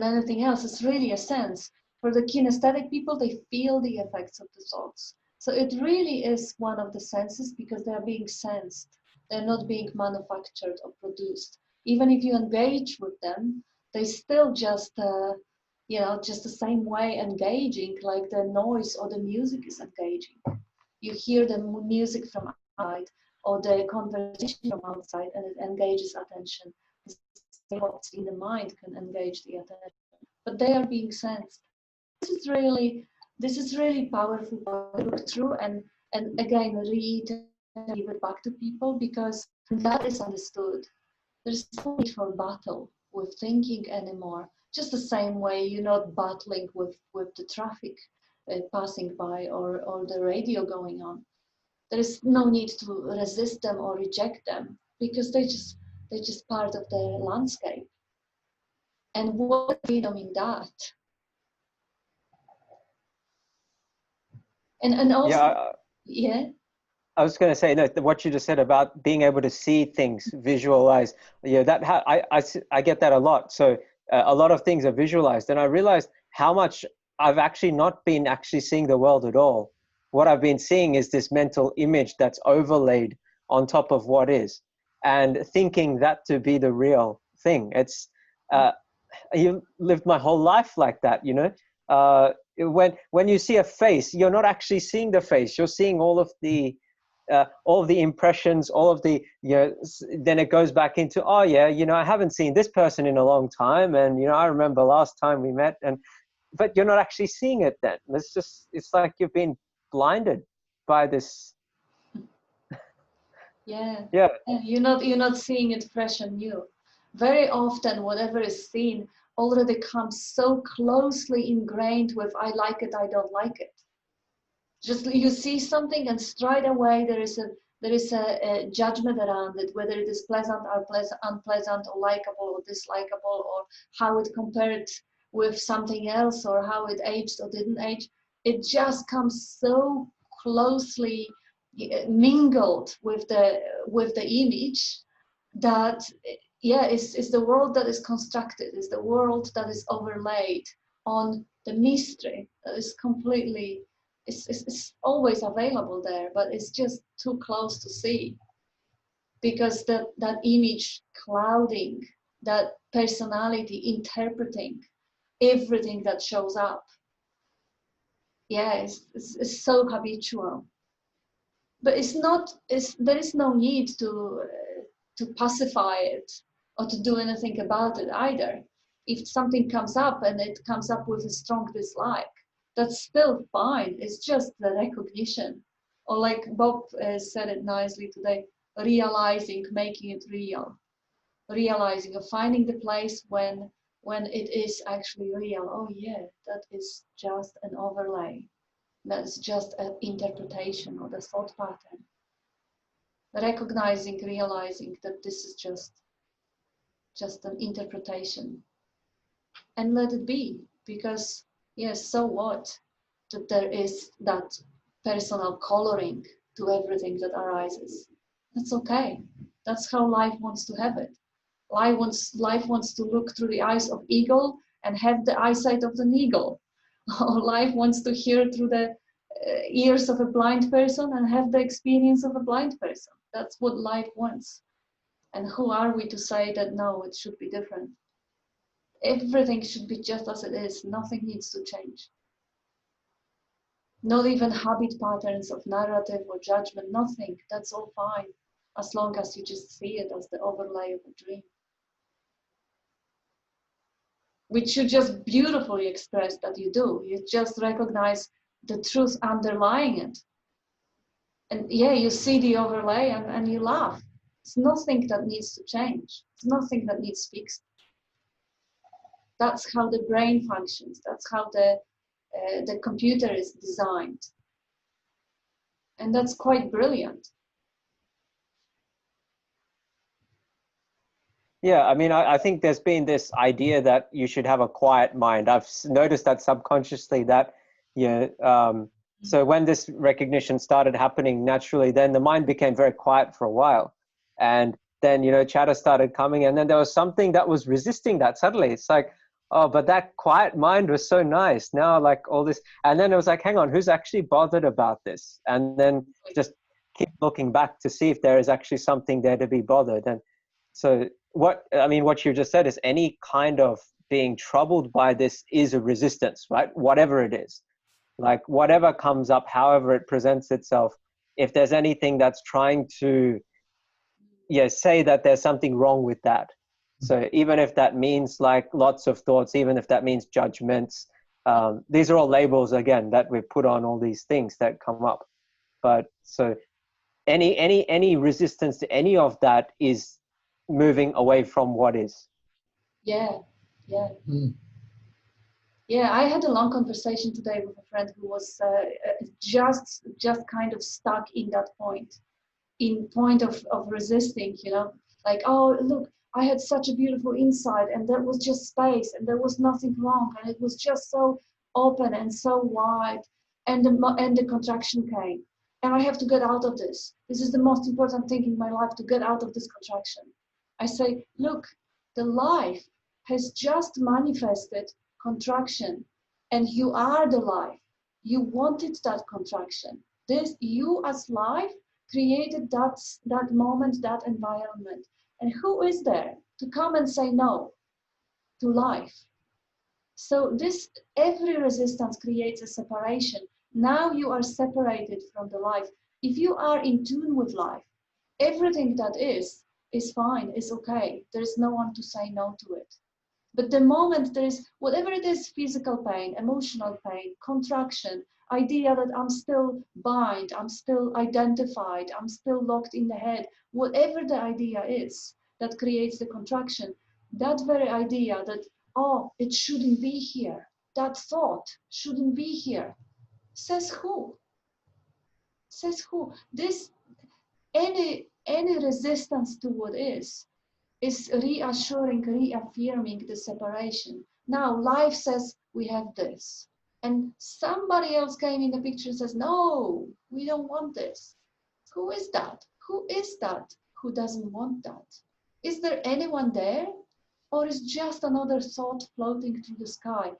anything else. It's really a sense. For the kinesthetic people, they feel the effects of the thoughts. So it really is one of the senses because they are being sensed. They're not being manufactured or produced. Even if you engage with them, they still just, you know, just the same way engaging, like the noise or the music is engaging. You hear the music from outside or the conversation from outside and it engages attention. The thoughts in the mind can engage the attention, but they are being sensed. This is really powerful to look through and again reiterate, give it back to people because that is understood. There's no need for battle with thinking anymore. Just the same way you're not battling with the traffic passing by or the radio going on. There is no need to resist them or reject them. because they're just part of the landscape. And what freedom in that? And also, Yeah, yeah. I was going to say, no, what you just said about being able to see things, visualize, yeah, I get that a lot. So a lot of things are visualized, and I realized how much I've actually not been actually seeing the world at all. What I've been seeing is this mental image that's overlaid on top of what is, and thinking that to be the real thing. It's you lived my whole life like that, you know. When you see a face, you're not actually seeing the face. You're seeing all of the impressions, all of the, you know, then it goes back into, oh yeah, you know, I haven't seen this person in a long time, and you know, I remember last time we met, and but you're not actually seeing it then. It's like you've been blinded by this. Yeah. Yeah. You're not seeing it fresh and new. Very often, whatever is seen already comes so closely ingrained with "I like it, I don't like it." Just you see something, and straight away there is a judgment around it, whether it is pleasant or unpleasant, or likable or dislikable, or how it compared with something else, or how it aged or didn't age. It just comes so closely mingled with the image that, yeah, it's the world that is constructed, it's the world that is overlaid on the mystery that is completely, it's always available there, but it's just too close to see, because that image clouding, that personality interpreting everything that shows up, yeah, it's so habitual. But there is no need to pacify it or to do anything about it either. If something comes up and it comes up with a strong dislike, that's still fine. It's just the recognition, or like Bob said it nicely today, realizing, making it real, realizing or finding the place when it is actually real. Oh yeah, that is just an overlay. That's just an interpretation or the thought pattern. Recognizing, realizing that this is just an interpretation, and let it be, because yes, so what that there is that personal coloring to everything that arises. That's okay. That's how life wants to have it. Life wants to look through the eyes of eagle and have the eyesight of an eagle. Or life wants to hear through the ears of a blind person and have the experience of a blind person. That's what life wants. And who are we to say that no, it should be different? Everything should be just as it is. Nothing needs to change. Not even habit patterns of narrative or judgment, nothing. That's all fine, as long as you just see it as the overlay of a dream, which you just beautifully express that you do. You just recognize the truth underlying it. And yeah, you see the overlay and you laugh. It's nothing that needs to change. It's nothing that needs fixed. That's how the brain functions. That's how the computer is designed. And that's quite brilliant. Yeah, I mean, I think there's been this idea that you should have a quiet mind. I've noticed that subconsciously that, yeah, so when this recognition started happening naturally, then the mind became very quiet for a while. And then, you know, chatter started coming, and then there was something that was resisting that suddenly. It's like, oh, but that quiet mind was so nice. Now, like all this, and then it was like, hang on, who's actually bothered about this? And then just keep looking back to see if there is actually something there to be bothered. And so what you just said is any kind of being troubled by this is a resistance, right? Whatever it is, like whatever comes up, however it presents itself, if there's anything that's trying to, yeah, say that there's something wrong with that. So even if that means like lots of thoughts, even if that means judgments, these are all labels again that we've put on all these things that come up. But so any resistance to any of that is moving away from what is. Yeah. Yeah, I had a long conversation today with a friend who was just kind of stuck in that point. in point of resisting, you know, like, oh, look, I had such a beautiful insight, and there was just space, and there was nothing wrong, and it was just so open and so wide, and the contraction came, and I have to get out of this. This is the most important thing in my life, to get out of this contraction. I say, look, the life has just manifested contraction, and you are the life. You wanted that contraction. This, you as life created that moment, that environment. And who is there to come and say no to life? So this, every resistance creates a separation. Now you are separated from the life. If you are in tune with life, everything that is fine, is okay. There's no one to say no to it. But the moment there is, whatever it is, physical pain, emotional pain, contraction, idea that I'm still bind, I'm still identified, I'm still locked in the head, whatever the idea is that creates the contraction, that very idea that, oh, it shouldn't be here, that thought shouldn't be here, says who? Says who? This, any resistance to what is reassuring, reaffirming the separation. Now life says we have this, and somebody else came in the picture and says, no, we don't want this. Who is that? Who is that who doesn't want that? Is there anyone there? Or is just another thought floating through the sky?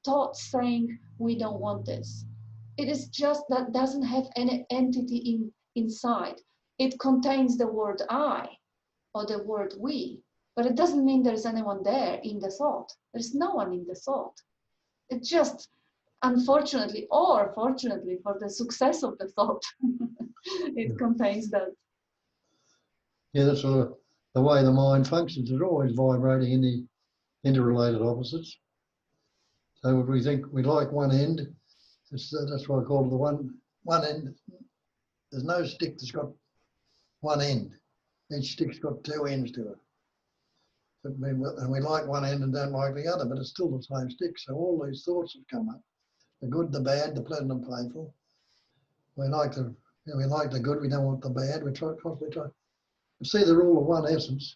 Thought saying we don't want this. It is just that doesn't have any entity inside. It contains the word I, or the word we, but it doesn't mean there's anyone there in the thought. There's no one in the thought. It just, unfortunately or fortunately for the success of the thought, it contains that. Yeah, that's sort of the way the mind functions. It's always vibrating in the interrelated opposites. So if we think we like one end, that's why I call it the one end. There's no stick that's got one end. Each stick's got two ends to it. And we like one end and don't like the other, but it's still the same stick. So all these thoughts have come up: the good, the bad, the pleasant and painful. We like the good. We don't want the bad. We constantly try. See the rule of one essence.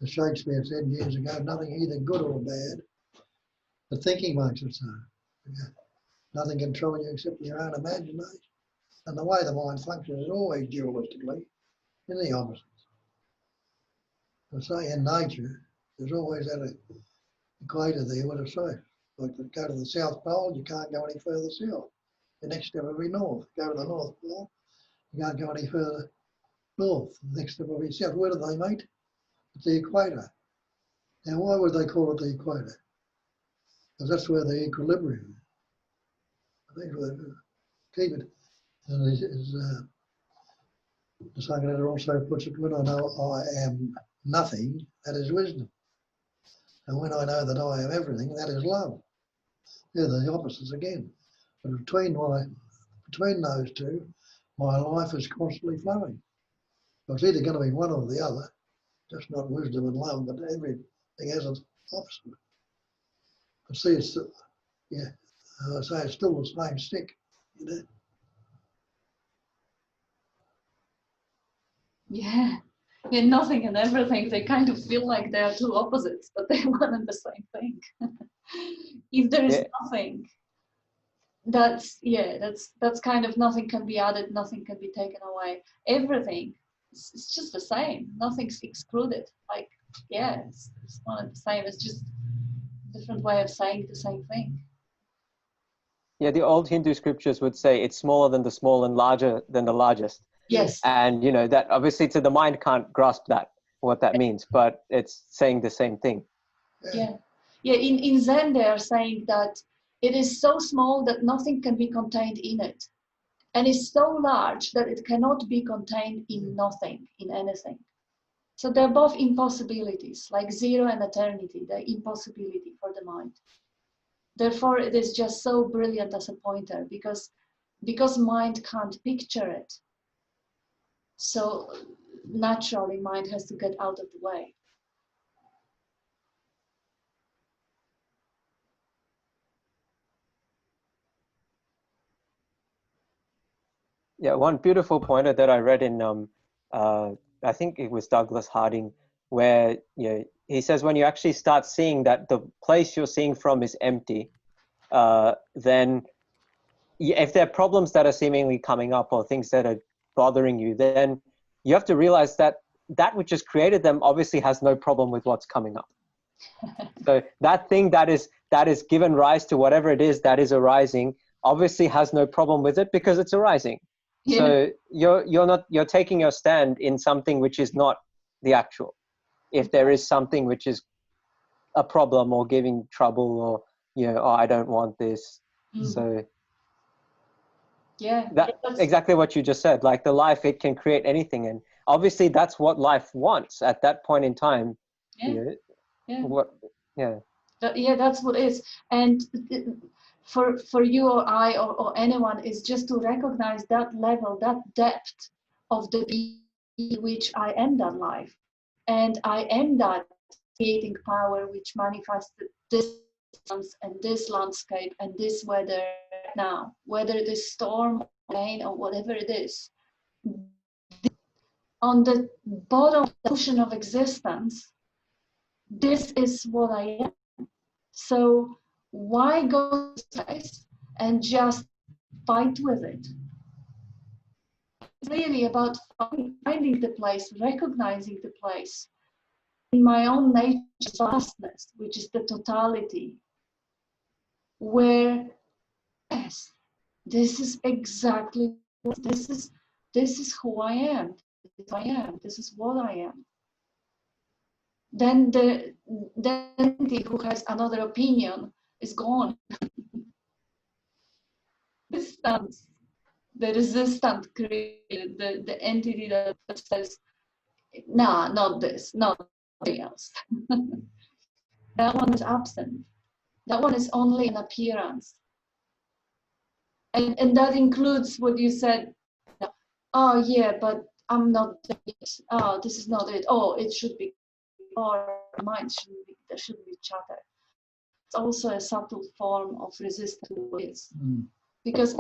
As Shakespeare said years ago, nothing either good or bad. The thinking makes it so. Yeah. Nothing can trouble you except your own imagination. And the way the mind functions is always dualistically in the opposites. I say in nature, there's always that equator there with a safe. Like to go to the South Pole, you can't go any further south. The next step will be north. Go to the North Pole, you can't go any further north. The next step will be south. Where do they meet? At the equator. Now, why would they call it the equator? Because that's where the equilibrium is. I think we'll keep it. And the Sangha also puts it, when I know I am nothing, that is wisdom. And when I know that I am everything, that is love. They're the opposites again. But between those two, my life is constantly flowing. So it's either going to be one or the other, just not wisdom and love, but everything has its opposite. But see, it's, yeah, I say it's still the same stick, you know. Yeah. Yeah, nothing and everything, they kind of feel like they are two opposites, but they're one and the same thing. If there is nothing, that's kind of, nothing can be added, nothing can be taken away. Everything, it's just the same. Nothing's excluded. Like, yeah, it's one and the same. It's just a different way of saying the same thing. Yeah, the old Hindu scriptures would say it's smaller than the small and larger than the largest. Yes. And, you know, that obviously to the mind can't grasp that, what that means, but it's saying the same thing. Yeah. Yeah, in Zen they are saying that it is so small that nothing can be contained in it. And it's so large that it cannot be contained in nothing, in anything. So they're both impossibilities, like zero and eternity, they're impossibility for the mind. Therefore, it is just so brilliant as a pointer, because mind can't picture it. So naturally, mind has to get out of the way. Yeah, one beautiful pointer that I read in I think it was Douglas Harding, where he says when you actually start seeing that the place you're seeing from is empty, then if there are problems that are seemingly coming up or things that are bothering you, then you have to realize that that which has created them obviously has no problem with what's coming up. So that thing that is given rise to whatever it is that is arising obviously has no problem with it because it's arising. Yeah. So you're taking your stand in something which is not the actual. If there is something which is a problem or giving trouble or oh, I don't want this. So yeah, that's exactly what you just said. Like the life, it can create anything, and obviously that's what life wants at that point in time. Yeah. Yeah, that's what it is. And for you or I or anyone is just to recognize that level, that depth of the being which I am that life, and I am that creating power which manifests this and this landscape and this weather now, whether it is storm, rain, or whatever it is. On the bottom of the ocean of existence, this is what I am. So why go to this place and just fight with it? It's really about finding the place, recognizing the place in my own nature's vastness, which is the totality, where yes, this is exactly what this is who I am. This is what I am. Then the entity who has another opinion is gone. Distance, the resistant created, the entity that says, nah, not this, not something else. That one is absent. That one is only an appearance. And that includes what you said, oh yeah, but I'm not it. Oh, this is not it. Oh, it should be, or mind shouldn't be, there shouldn't be chatter. It's also a subtle form of resistance to this. Because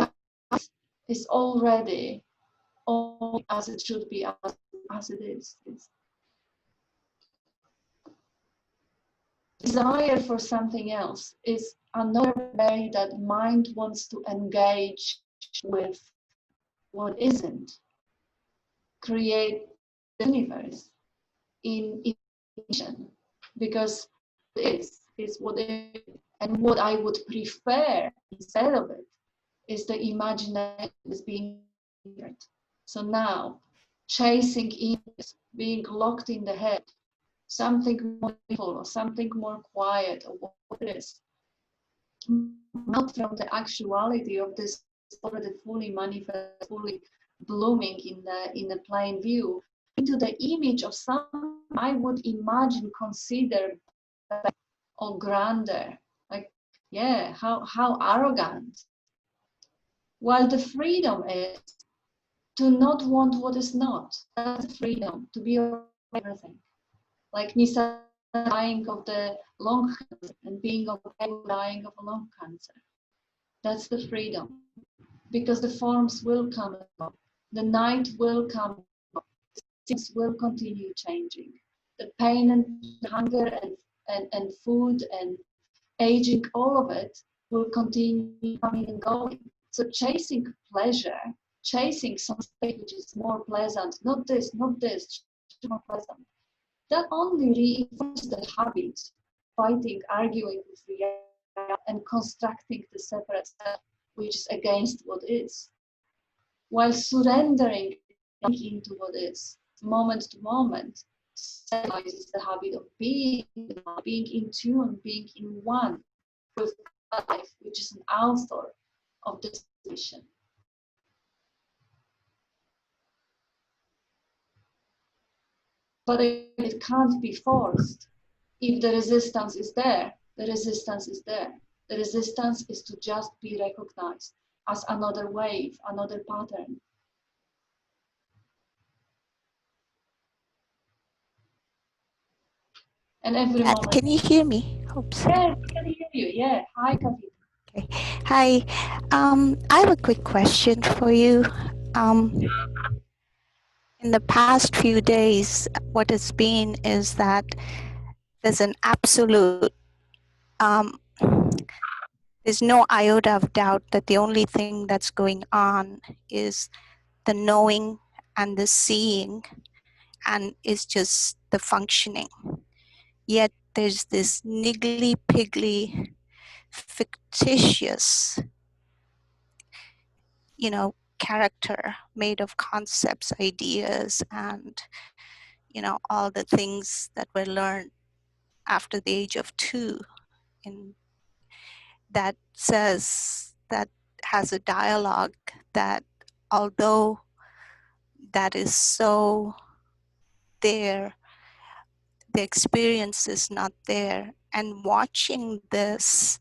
it's already all as it should be, as it is. Desire for something else is another way that mind wants to engage with what isn't, create the universe in illusion, because it is what it is. And what I would prefer instead of it is the imagination is being heard. So now, chasing images, being locked in the head, something more beautiful or something more quiet or what it is, not from the actuality of this already fully manifest, fully blooming in the plain view, into the image of something I would imagine, consider or grander. Like, yeah, how arrogant. While the freedom is to not want what is not. That's the freedom, to be everything. Like Nisa dying of the lung cancer and being dying of a lung cancer. That's the freedom. Because the forms will come up. The night will come up. Things will continue changing. The pain and hunger and food and aging, all of it will continue coming and going. So chasing pleasure, chasing something which is more pleasant, not this, more pleasant, that only reinforces the habit, fighting, arguing with reality, and constructing the separate self, which is against what is, while surrendering into what is, moment to moment, stabilizes the habit of being in tune, being in one with life, which is an author of this mission. But it can't be forced. If the resistance is there, the resistance is there. The resistance is to just be recognized as another wave, another pattern. And every moment. Can you hear me? Oops. Yeah, I can hear you. Yeah. Hi, Kavita. Okay. Hi. I have a quick question for you. in the past few days, what it's been is that there's an absolute, there's no iota of doubt that the only thing that's going on is the knowing and the seeing, and it's just the functioning. Yet there's this niggly-piggly, fictitious, character made of concepts, ideas, and, all the things that were learned after the age of 2, in that says, that has a dialogue that, although that is so there, the experience is not there. And watching this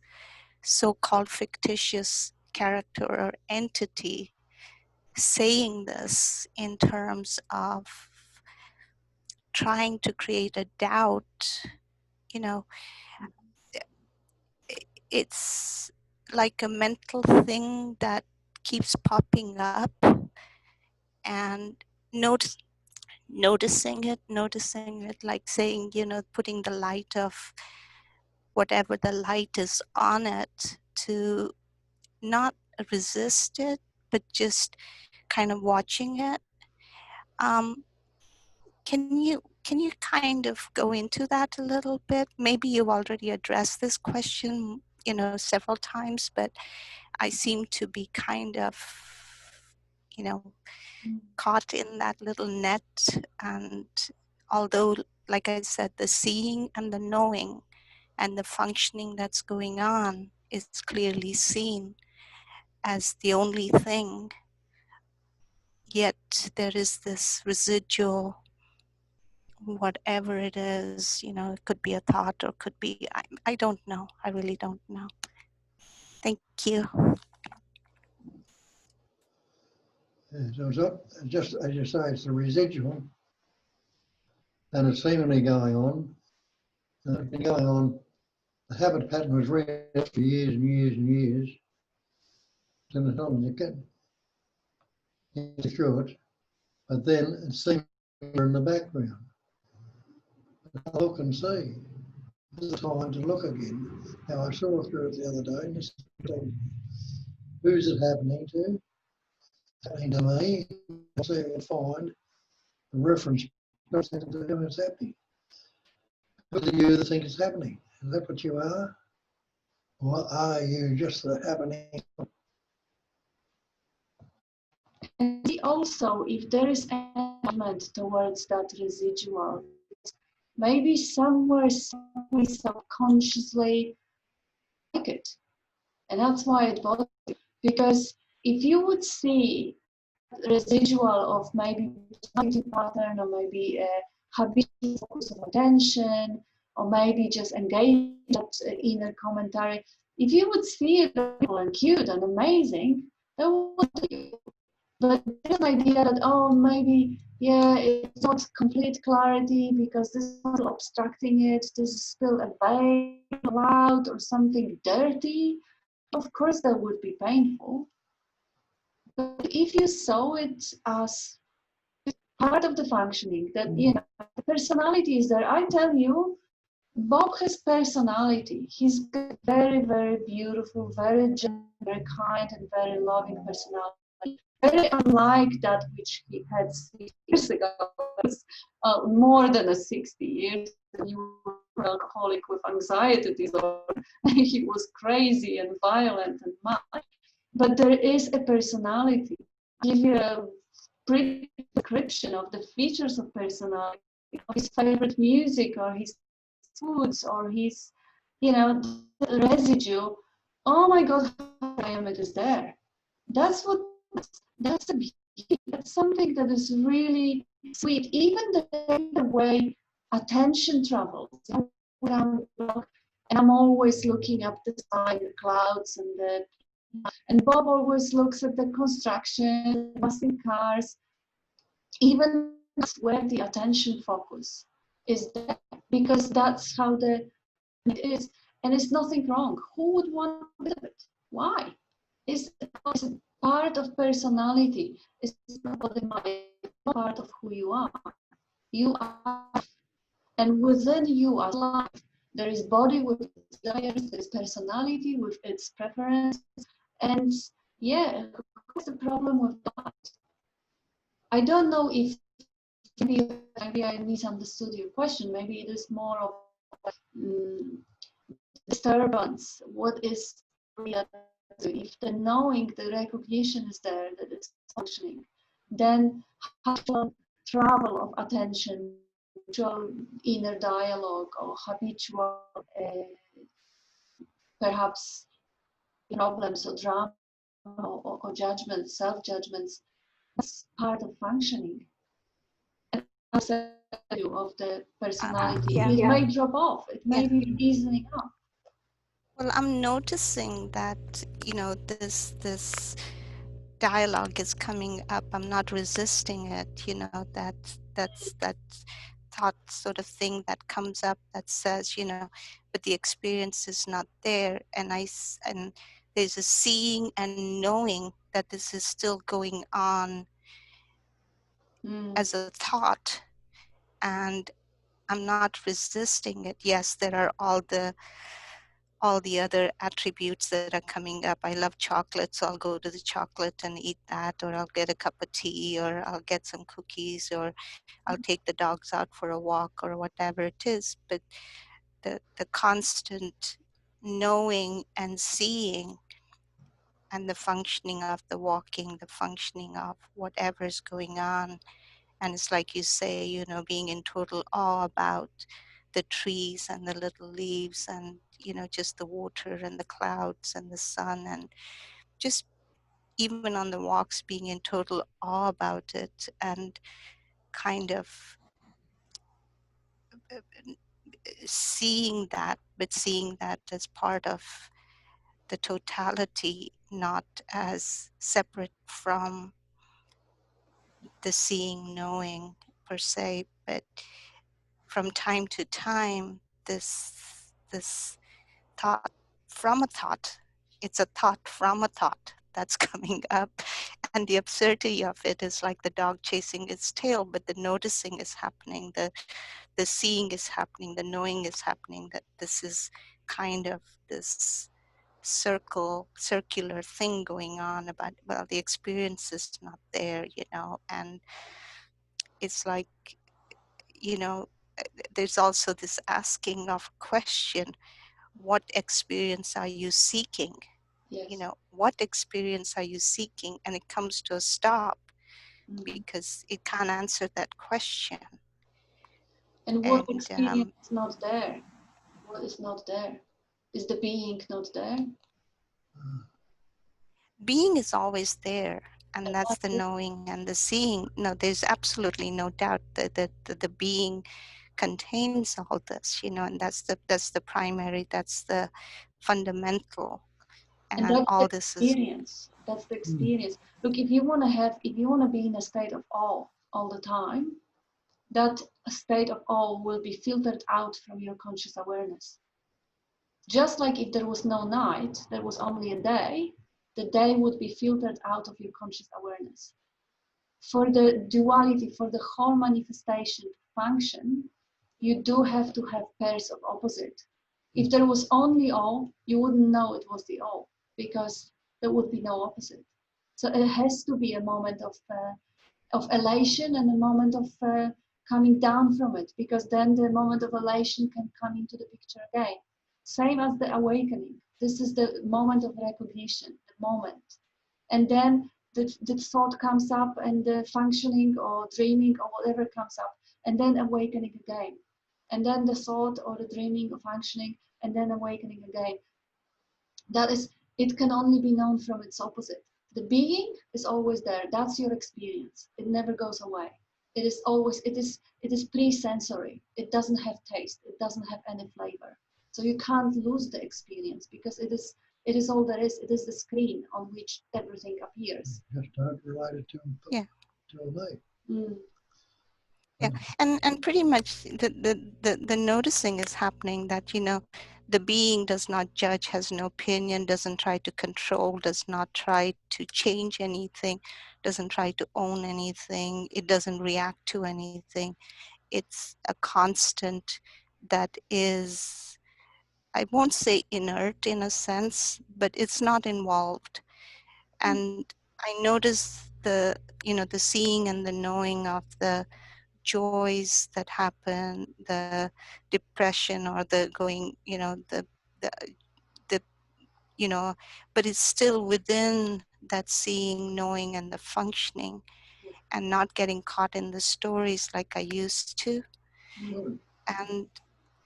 so-called fictitious character or entity saying this in terms of trying to create a doubt, you know, it's like a mental thing that keeps popping up, and noticing it, like saying, putting the light of whatever the light is on it, to not resist it, but just kind of watching it. Can you kind of go into that a little bit? Maybe you've already addressed this question, several times, but I seem to be kind of, caught in that little net. And although, like I said, the seeing and the knowing and the functioning that's going on is clearly seen as the only thing, yet there is this residual, whatever it is, it could be a thought or could be, I don't know. I really don't know. Thank you. Yeah, so it's up, just as you say, it's the residual, and it's seemingly going on. And it's been going on. The habit pattern was reinforced for years and years and years. And it's not, you get through it, but then it seems in the background. I look and see. This is the time to look again. Now, I saw through it the other day, and this is, who's it happening to? Happening to me. I'll see if I can find the reference. Not something to whom it's happening. Who are you that think it's happening? Is that what you are? Or are you just the happening? And also, if there is an movement towards that residual, maybe somewhere subconsciously like it. And that's why it bothers you. Because if you would see residual of maybe personality pattern, or maybe a habitual focus of attention, or maybe just engage that inner commentary, if you would see it and cute and amazing, that would be. But this idea that, oh, maybe, yeah, it's not complete clarity because this is still obstructing it, this is still a vague cloud or something dirty, of course that would be painful. But if you saw it as part of the functioning, that, the personality is there, I tell you, Bob has personality. He's got very, very beautiful, very gentle, very kind, and very loving personality. Very unlike that which he had 60 years ago. More than 60 years. He was an alcoholic with anxiety disorder. He was crazy and violent and mad. But there is a personality. I'll give you a brief description of the features of personality, of his favorite music, or his foods, or his, residue. Oh my God, I am, it is there. That's the beauty. That's something that is really sweet. Even the way attention travels. And I'm always looking up the sky, the clouds, and Bob always looks at the construction, passing cars. Even that's where the attention focus is there, because that's how it is, and it's nothing wrong. Who would want to do it? Why? Is part of personality is not body mind, part of who you are. You are, and within you as life, there is body with its desires, there is personality with its preferences, and yeah, what's the problem with that? I don't know if maybe I misunderstood your question. Maybe it is more of um, disturbance. What is if the knowing, the recognition is there that it's functioning, then habitual travel of attention, habitual inner dialogue, or habitual perhaps problems or drama or judgments, self-judgments, that's part of functioning. And of the personality, Yeah. it may drop off, it may Yeah. be easing up. Well, I'm noticing that, you know, this dialogue is coming up. I'm not resisting it, you know, that's that thought sort of thing that comes up that says, you know, but the experience is not there. And there's a seeing and knowing that this is still going on as a thought. And I'm not resisting it. Yes, there are all the other attributes that are coming up. I love chocolate, so I'll go to the chocolate and eat that, or I'll get a cup of tea, or I'll get some cookies, or I'll take the dogs out for a walk, or whatever it is. But the constant knowing and seeing and the functioning of the walking, the functioning of whatever's going on. And it's like you say, you know, being in total awe about the trees and the little leaves and, you know, just the water and the clouds and the sun, and just even on the walks being in total awe about it, and kind of seeing that, but seeing that as part of the totality, not as separate from the seeing, knowing per se, but from time to time, this thought from a thought, it's a thought from a thought that's coming up, and the absurdity of it is like the dog chasing its tail, but the noticing is happening, the seeing is happening, the knowing is happening, that this is kind of this circular thing going on about, well, the experience is not there, you know. And it's like, you know, there's also this asking of question, what experience are you seeking? Yes. You know, what experience are you seeking? And it comes to a stop because it can't answer that question. And what And experience is not there? What is not there? Is the being not there? being is always there, and that's the knowing and the seeing. No, there's absolutely no doubt that the being contains all this, you know, and that's the primary, that's the fundamental, And and that's the all this is. experience. That's the experience. Look, if you want to be in a state of awe all the time, that state of awe will be filtered out from your conscious awareness. Just like if there was no night, there was only a day, the day would be filtered out of your conscious awareness. For the duality, for the whole manifestation to function, you do have to have pairs of opposite. If there was only all, you wouldn't know it was the all, because there would be no opposite. So it has to be a moment of elation and a moment of coming down from it, because then the moment of elation can come into the picture again. Same as the awakening. This is the moment of recognition, the moment. And then the thought comes up, and the functioning or dreaming or whatever comes up, and then awakening again. And then the thought or the dreaming or functioning, and then awakening again. That is, it can only be known from its opposite. The being is always there. That's your experience. It never goes away. It is always, it is pre-sensory. It doesn't have taste. It doesn't have any flavor. So you can't lose the experience, because it is all there is. It is the screen on which everything appears. Just don't relate it to a me. Yeah, and pretty much the noticing is happening, that, you know, the being does not judge, has no opinion, doesn't try to control, does not try to change anything, doesn't try to own anything, it doesn't react to anything. It's a constant that is, I won't say inert in a sense, but it's not involved. And I notice the, the seeing and the knowing of the joys that happen, the depression or the going, the, the, but it's still within that seeing, knowing, and the functioning, and not getting caught in the stories like I used to. And,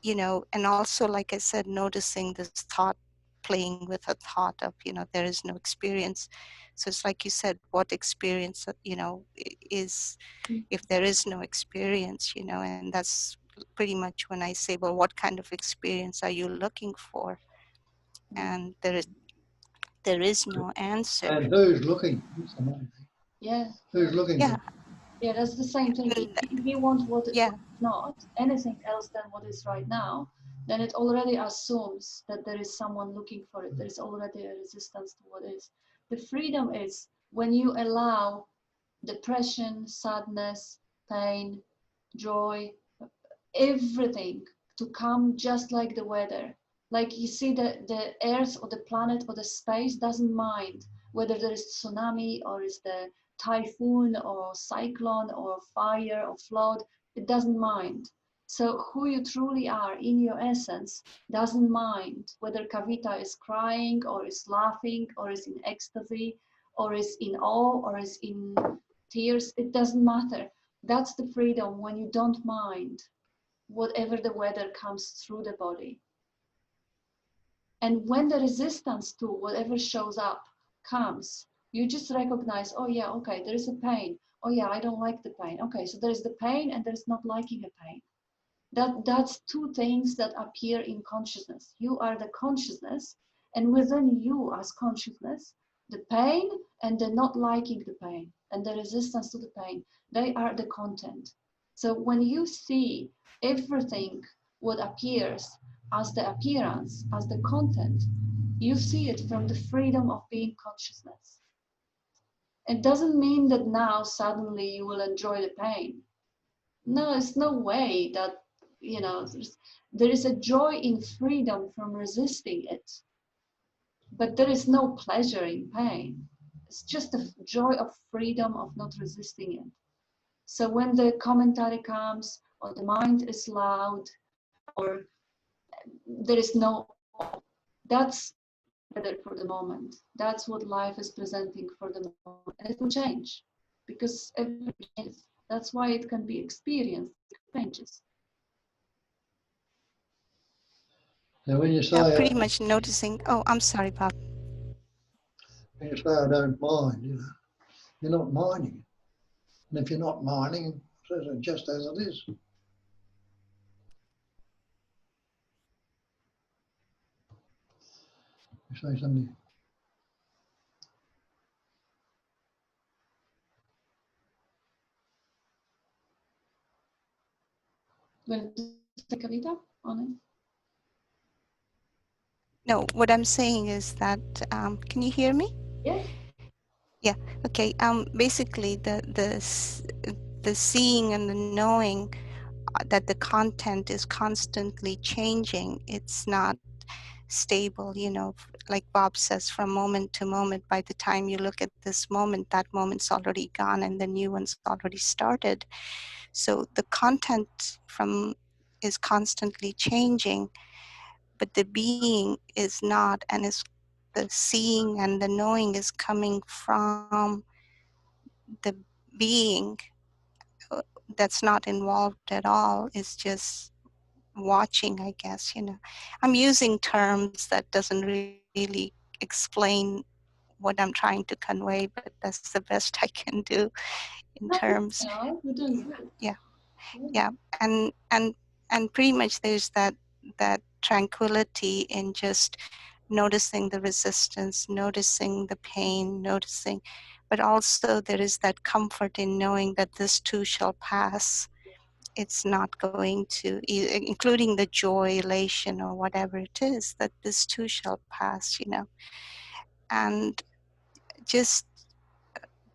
and also, like I said, noticing this thought, playing with a thought of, there is no experience. So it's like you said, what experience, is, if there is no experience, and that's pretty much when I say, well, what kind of experience are you looking for? And there is no answer. And who's looking? That's the main thing. Yeah. Who's looking? Yeah. Yeah, that's the same thing. If you want what Yeah. what is not anything else than what is right now, then it already assumes that there is someone looking for it. There is already a resistance to what is. The freedom is when you allow depression, sadness, pain, joy, everything to come just like the weather. Like you see, the earth or the planet or the space doesn't mind whether there is tsunami or is the typhoon or cyclone or fire or flood. It doesn't mind. So who you truly are in your essence doesn't mind whether Kavita is crying or is laughing or is in ecstasy or is in awe or is in tears. It doesn't matter. That's the freedom when you don't mind whatever the weather comes through the body. And when the resistance to whatever shows up comes, you just recognize, oh yeah, okay, there is a pain. Oh yeah, I don't like the pain. Okay, so there is the pain and there is not liking a pain. That's two things that appear in consciousness. You are the consciousness, and within you as consciousness, the pain and the not liking the pain and the resistance to the pain, they are the content. So when you see everything what appears as the appearance, as the content, you see it from the freedom of being consciousness. It doesn't mean that now suddenly you will enjoy the pain. No, it's no way that, there is a joy in freedom from resisting it, but there is no pleasure in pain. It's just the joy of freedom of not resisting it. So when the commentary comes, or the mind is loud, or there is no, that's better for the moment. That's what life is presenting for the moment. And it will change because everything changes. That's why it can be experienced, it changes. Now, when you Yeah, say pretty much noticing. Oh, I'm sorry, Bob. I don't mind, you're not minding. And if you're not minding, it's just as it is. You say something. Will Kavita on it? No, what I'm saying is that, can you hear me? Yeah. Yeah. Okay. Basically, the seeing and the knowing that the content is constantly changing. It's not stable. Like Bob says, from moment to moment. By the time you look at this moment, that moment's already gone, and the new one's already started. So the content is constantly changing, but the being is not, and is the seeing and the knowing is coming from the being that's not involved at all. Is just watching, I guess. I'm using terms that doesn't really explain what I'm trying to convey, but that's the best I can do in terms. No, we're doing good. Yeah. And pretty much there's that tranquility in just noticing the resistance, noticing the pain, noticing, but also there is that comfort in knowing that this too shall pass. it's not going to, including the joy, elation, or whatever it is, that this too shall pass, you know. And just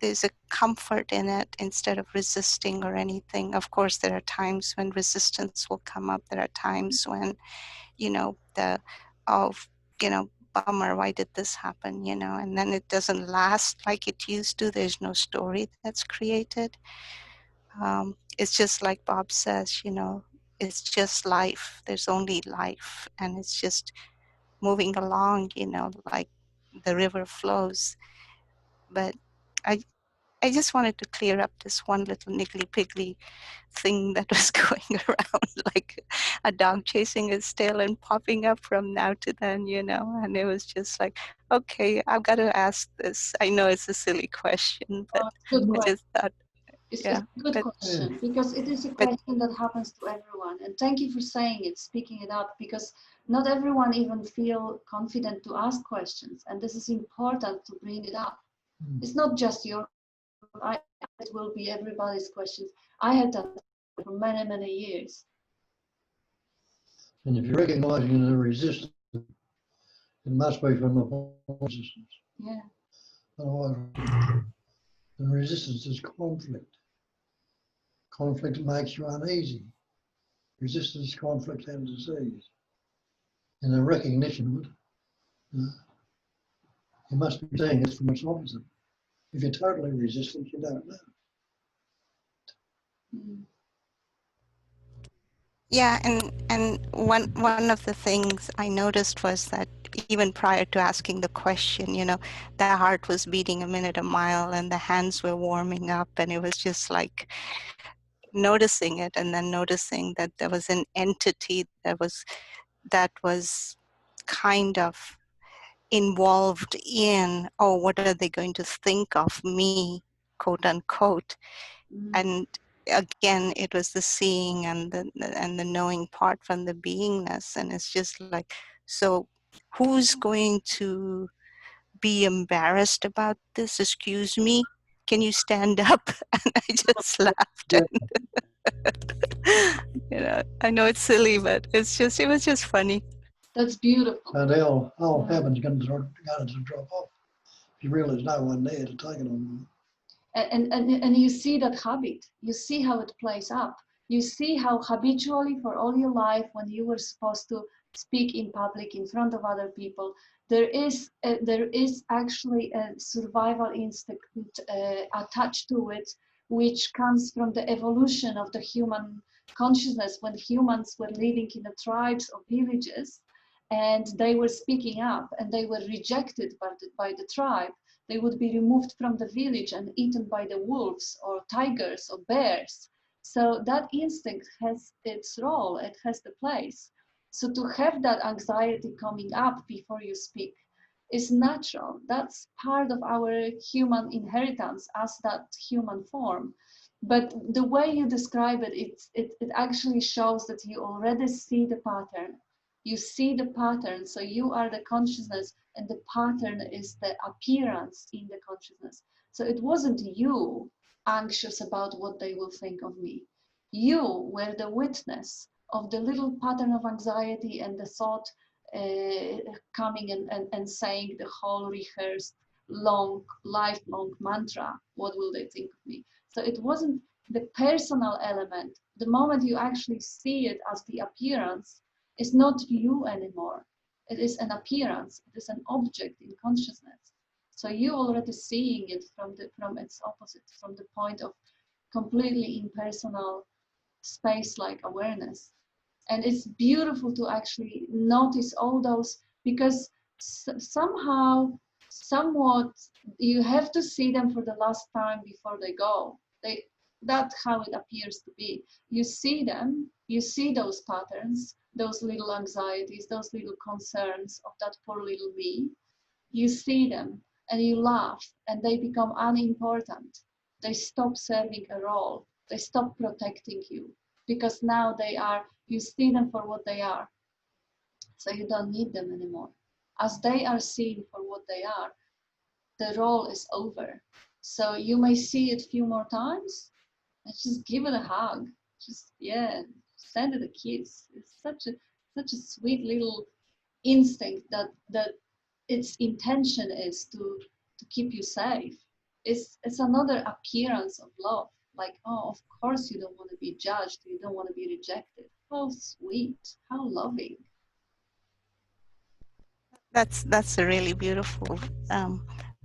there's a comfort in it instead of resisting or anything. Of course, there are times when resistance will come up. There are times when, you know, oh, you know, bummer, why did this happen, you know, and then it doesn't last like it used to. There's no story that's created. It's just like Bob says, you know, it's just life. There's only life, and it's just moving along, you know, like the river flows. But I, I just wanted to clear up this one little niggly-piggly thing that was going around, like a dog chasing its tail and popping up from now to then, you know, and it was just like, okay, I've got to ask this. I know it's a silly question, but Good I question. just thought, It's yeah, a good but, question because it is a but question that happens to everyone. And thank you for saying it, speaking it up, because not everyone even feel confident to ask questions. And this is important to bring it up. It's not just your, it will be everybody's questions. I had that for many, many years. And if you're recognizing the resistance, it must be from the resistance. Yeah. Otherwise, the resistance is conflict. Conflict makes you uneasy. Resistance, conflict, and disease. And the recognition of it, you must be seeing it from its opposite. If you're totally resistant, you don't know. yeah, and one of the things I noticed was that even prior to asking the question, you know, the heart was beating a minute a mile and the hands were warming up, and it was just like noticing it, and then noticing that there was an entity that was kind of involved in, oh, what are they going to think of me, quote unquote. And again, it was the seeing and the knowing part from the beingness, and it's just like, so who's going to be embarrassed about this? Excuse me, can you stand up? And I just laughed. Yeah. You know, I know it's silly, but it was just funny. That's beautiful. And the whole heaven's going to drop off. You realise no one there to take it on. And you see that habit. You see how it plays up. You see how habitually for all your life, when you were supposed to speak in public in front of other people, there is actually a survival instinct attached to it, which comes from the evolution of the human consciousness when humans were living in the tribes or villages, and they were speaking up and they were rejected by the tribe. They would be removed from the village and eaten by the wolves or tigers or bears. So that instinct has its role, it has the place. So to have that anxiety coming up before you speak is natural. That's part of our human inheritance as that human form. But the way you describe it, it actually shows that you already see the pattern. You see the pattern, so you are the consciousness, and the pattern is the appearance in the consciousness. So it wasn't you anxious about what they will think of me. You were the witness of the little pattern of anxiety and the thought coming and saying the whole rehearsed, long, lifelong mantra, what will they think of me? So it wasn't the personal element. The moment you actually see it as the appearance, it's not you anymore. It is an appearance. It is an object in consciousness. So you already seeing it from its opposite, from the point of completely impersonal space-like awareness. And it's beautiful to actually notice all those, because somehow, somewhat, you have to see them for the last time before they go. That's how it appears to be. You see them, you see those patterns, those little anxieties, those little concerns of that poor little me. You see them and you laugh, and they become unimportant. They stop serving a role. They stop protecting you, because now you see them for what they are. So you don't need them anymore. As they are seen for what they are, the role is over. So you may see it a few more times and just give it a hug. just, yeah, send it a kiss. It's such a sweet little instinct that its intention is to keep you safe. It's another appearance of love. Like, oh, of course you don't want to be judged, you don't want to be rejected. How sweet, how loving. That's a really beautiful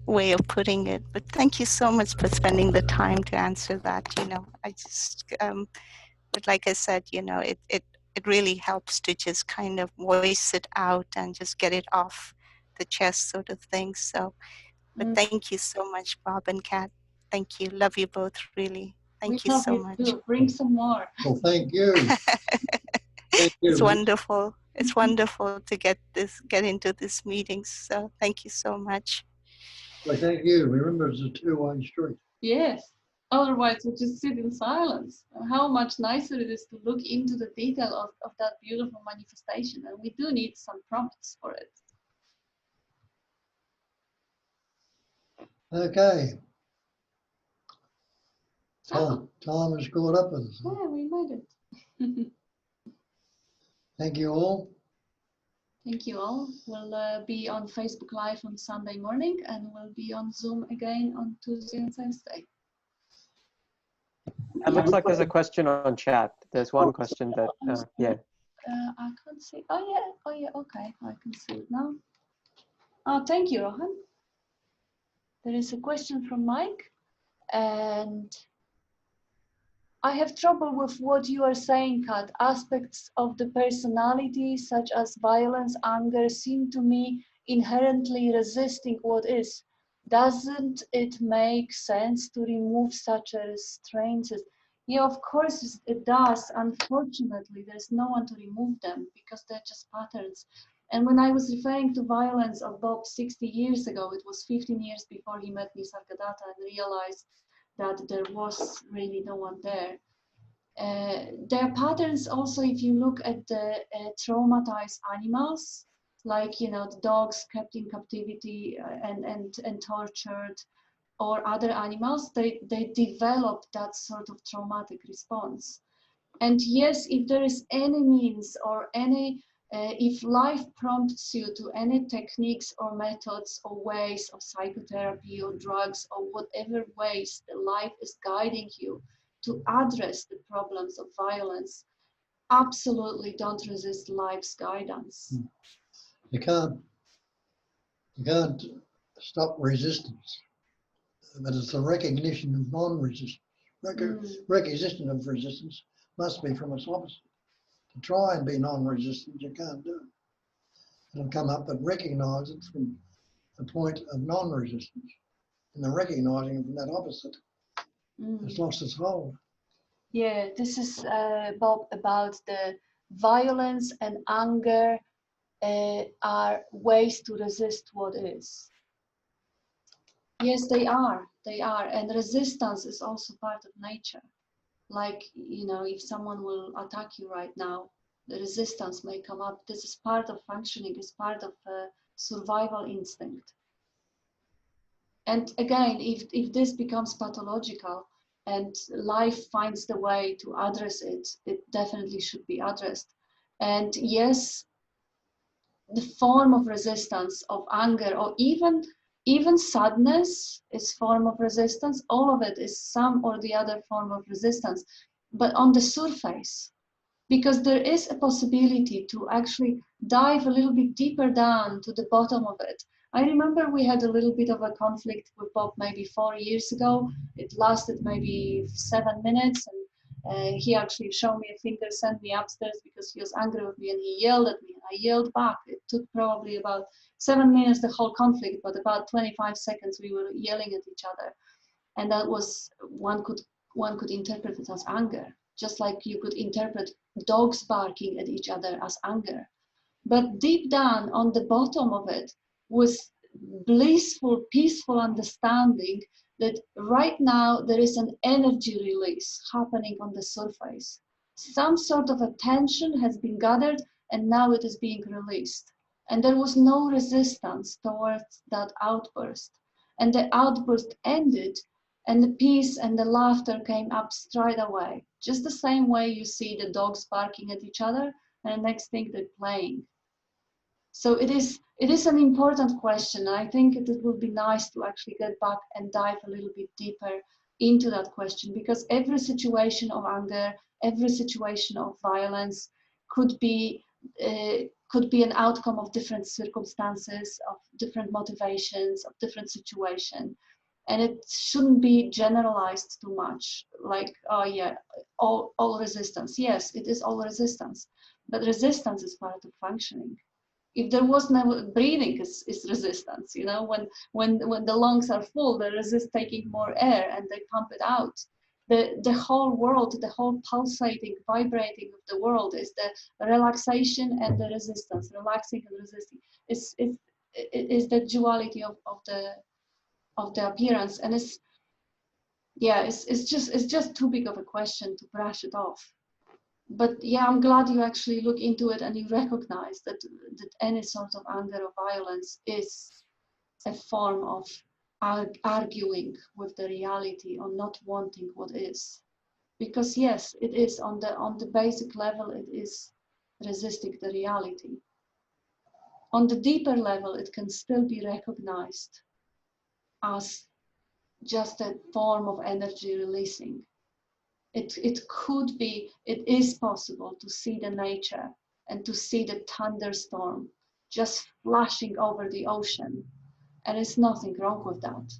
way of putting it. But thank you so much for spending the time to answer that. I just, but like I said, it really helps to just kind of voice it out and just get it off the chest, sort of thing. So, but thank you so much, Bob and Kat. Thank you. Love you both, really. We Thank you love so you much. too. Bring some more. Well, thank you. Thank you. It's wonderful. It's wonderful to get into this meeting. So thank you so much. Well, thank you. Remember, it's a two-way street. Yes. Otherwise, we just sit in silence. How much nicer it is to look into the detail of that beautiful manifestation. And we do need some prompts for it. Okay. So, Time has caught up with us. yeah, we made it. Thank you all. Thank you all. We'll be on Facebook Live on Sunday morning, and we'll be on Zoom again on Tuesday and Thursday. It looks like there's a question on chat. There's one question that, yeah. I can't see. Oh yeah, okay, I can see it now. Oh, thank you, Rohan. There is a question from Mike, and I have trouble with what you are saying, Kat. Aspects of the personality, such as violence, anger, seem to me inherently resisting what is. Doesn't it make sense to remove such restraints? Yeah, of course it does. Unfortunately, there's no one to remove them because they're just patterns. And when I was referring to violence of Bob 60 years ago, it was 15 yeyears before he met Nisargadatta and realized that there was really no one there. There are patterns also if you look at the traumatized animals, like the dogs kept in captivity and tortured, or other animals, they develop that sort of traumatic response. And yes, if there is any means or any if life prompts you to any techniques or methods or ways of psychotherapy or drugs or whatever ways the life is guiding you to address the problems of violence, absolutely don't resist life's guidance. You can't stop resistance, but it's the recognition of non-resistance. Recognition of resistance must be from its opposite. To try and be non-resistant, you can't do it. It'll come up, but recognize it from the point of non-resistance. And the recognizing it from that opposite, it's lost its hold. Yeah, this is Bob, about the violence and anger are ways to resist what is. Yes, they are, and resistance is also part of nature. Like, if someone will attack you right now, the resistance may come up. This is part of functioning, it's part of survival instinct. And again, if this becomes pathological and life finds the way to address it, it definitely should be addressed. And yes, the form of resistance of anger or even sadness is form of resistance. All of it is some or the other form of resistance, but on the surface, because there is a possibility to actually dive a little bit deeper down to the bottom of it. I remember we had a little bit of a conflict with Bob maybe 4 years ago. It lasted maybe 7 minutes, and he actually showed me a finger, sent me upstairs because he was angry with me, and he yelled at me and I yelled back. It took probably about 7 minutes, the whole conflict, but about 25 seconds we were yelling at each other. And that was, one could interpret it as anger, just like you could interpret dogs barking at each other as anger. But deep down on the bottom of it was blissful, peaceful understanding that right now there is an energy release happening on the surface. Some sort of attention has been gathered and now it is being released. And there was no resistance towards that outburst. And the outburst ended And the peace and the laughter came up straight away. Just the same way you see the dogs barking at each other, and the next thing they're playing. So it is an important question. And I think it would be nice to actually get back and dive a little bit deeper into that question, because every situation of anger, every situation of violence could be an outcome of different circumstances, of different motivations, of different situations. And it shouldn't be generalized too much, like, oh yeah, all resistance. Yes, it is all resistance, but resistance is part of functioning. If there was no breathing, is resistance. You know, when the lungs are full, they resist taking more air and they pump it out. The whole world, the whole pulsating, vibrating of the world is the relaxation and the resistance. Relaxing and resisting is the duality of the appearance, and it's just too big of a question to brush it off. But yeah, I'm glad you actually look into it and you recognize that any sort of anger or violence is a form of arguing with the reality or not wanting what is. Because yes, it is on the basic level, it is resisting the reality. On the deeper level, it can still be recognized as just a form of energy releasing. It is possible to see the nature and to see the thunderstorm just flashing over the ocean. And there's nothing wrong with that.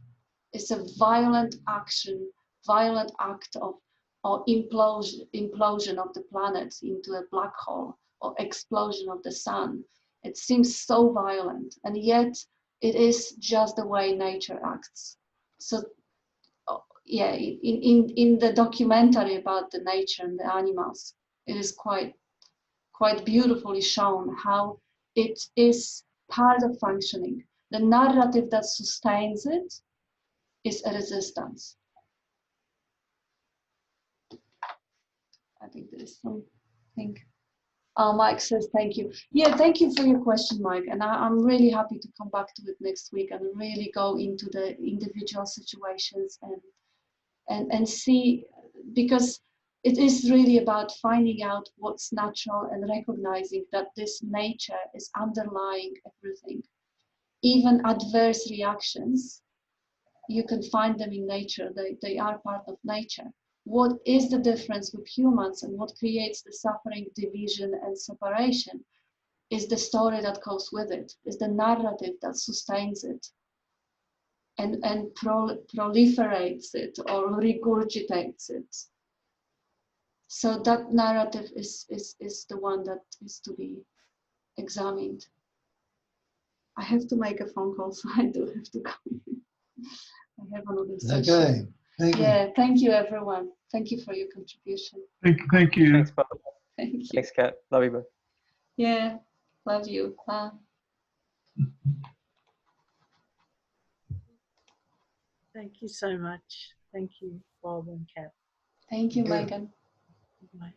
It's a violent act of or implosion of the planet into a black hole, or explosion of the sun. It seems so violent, and yet it is just the way nature acts. So yeah, in the documentary about the nature and the animals, it is quite beautifully shown how it is part of functioning. The narrative that sustains it is a resistance. I think there is something. Mike says thank you. Yeah, thank you for your question, Mike. And I'm really happy to come back to it next week and really go into the individual situations and see, because it is really about finding out what's natural and recognizing that this nature is underlying everything. Even adverse reactions, you can find them in nature. They are part of nature. What is the difference with humans and what creates the suffering, division, and separation is the story that goes with it, is the narrative that sustains it and proliferates it or regurgitates it. So that narrative is the one that is to be examined. I have to make a phone call, so I do have to go. I have another session. Okay, thank you. Yeah, thank you, everyone. Thank you for your contribution. Thank you. Thanks, Bob. Thank you. Thanks, Kat. Love you, bro. Yeah, love you. Thank you so much. Thank you, Bob and Kat. Thank you, Yeah. Megan. Bye.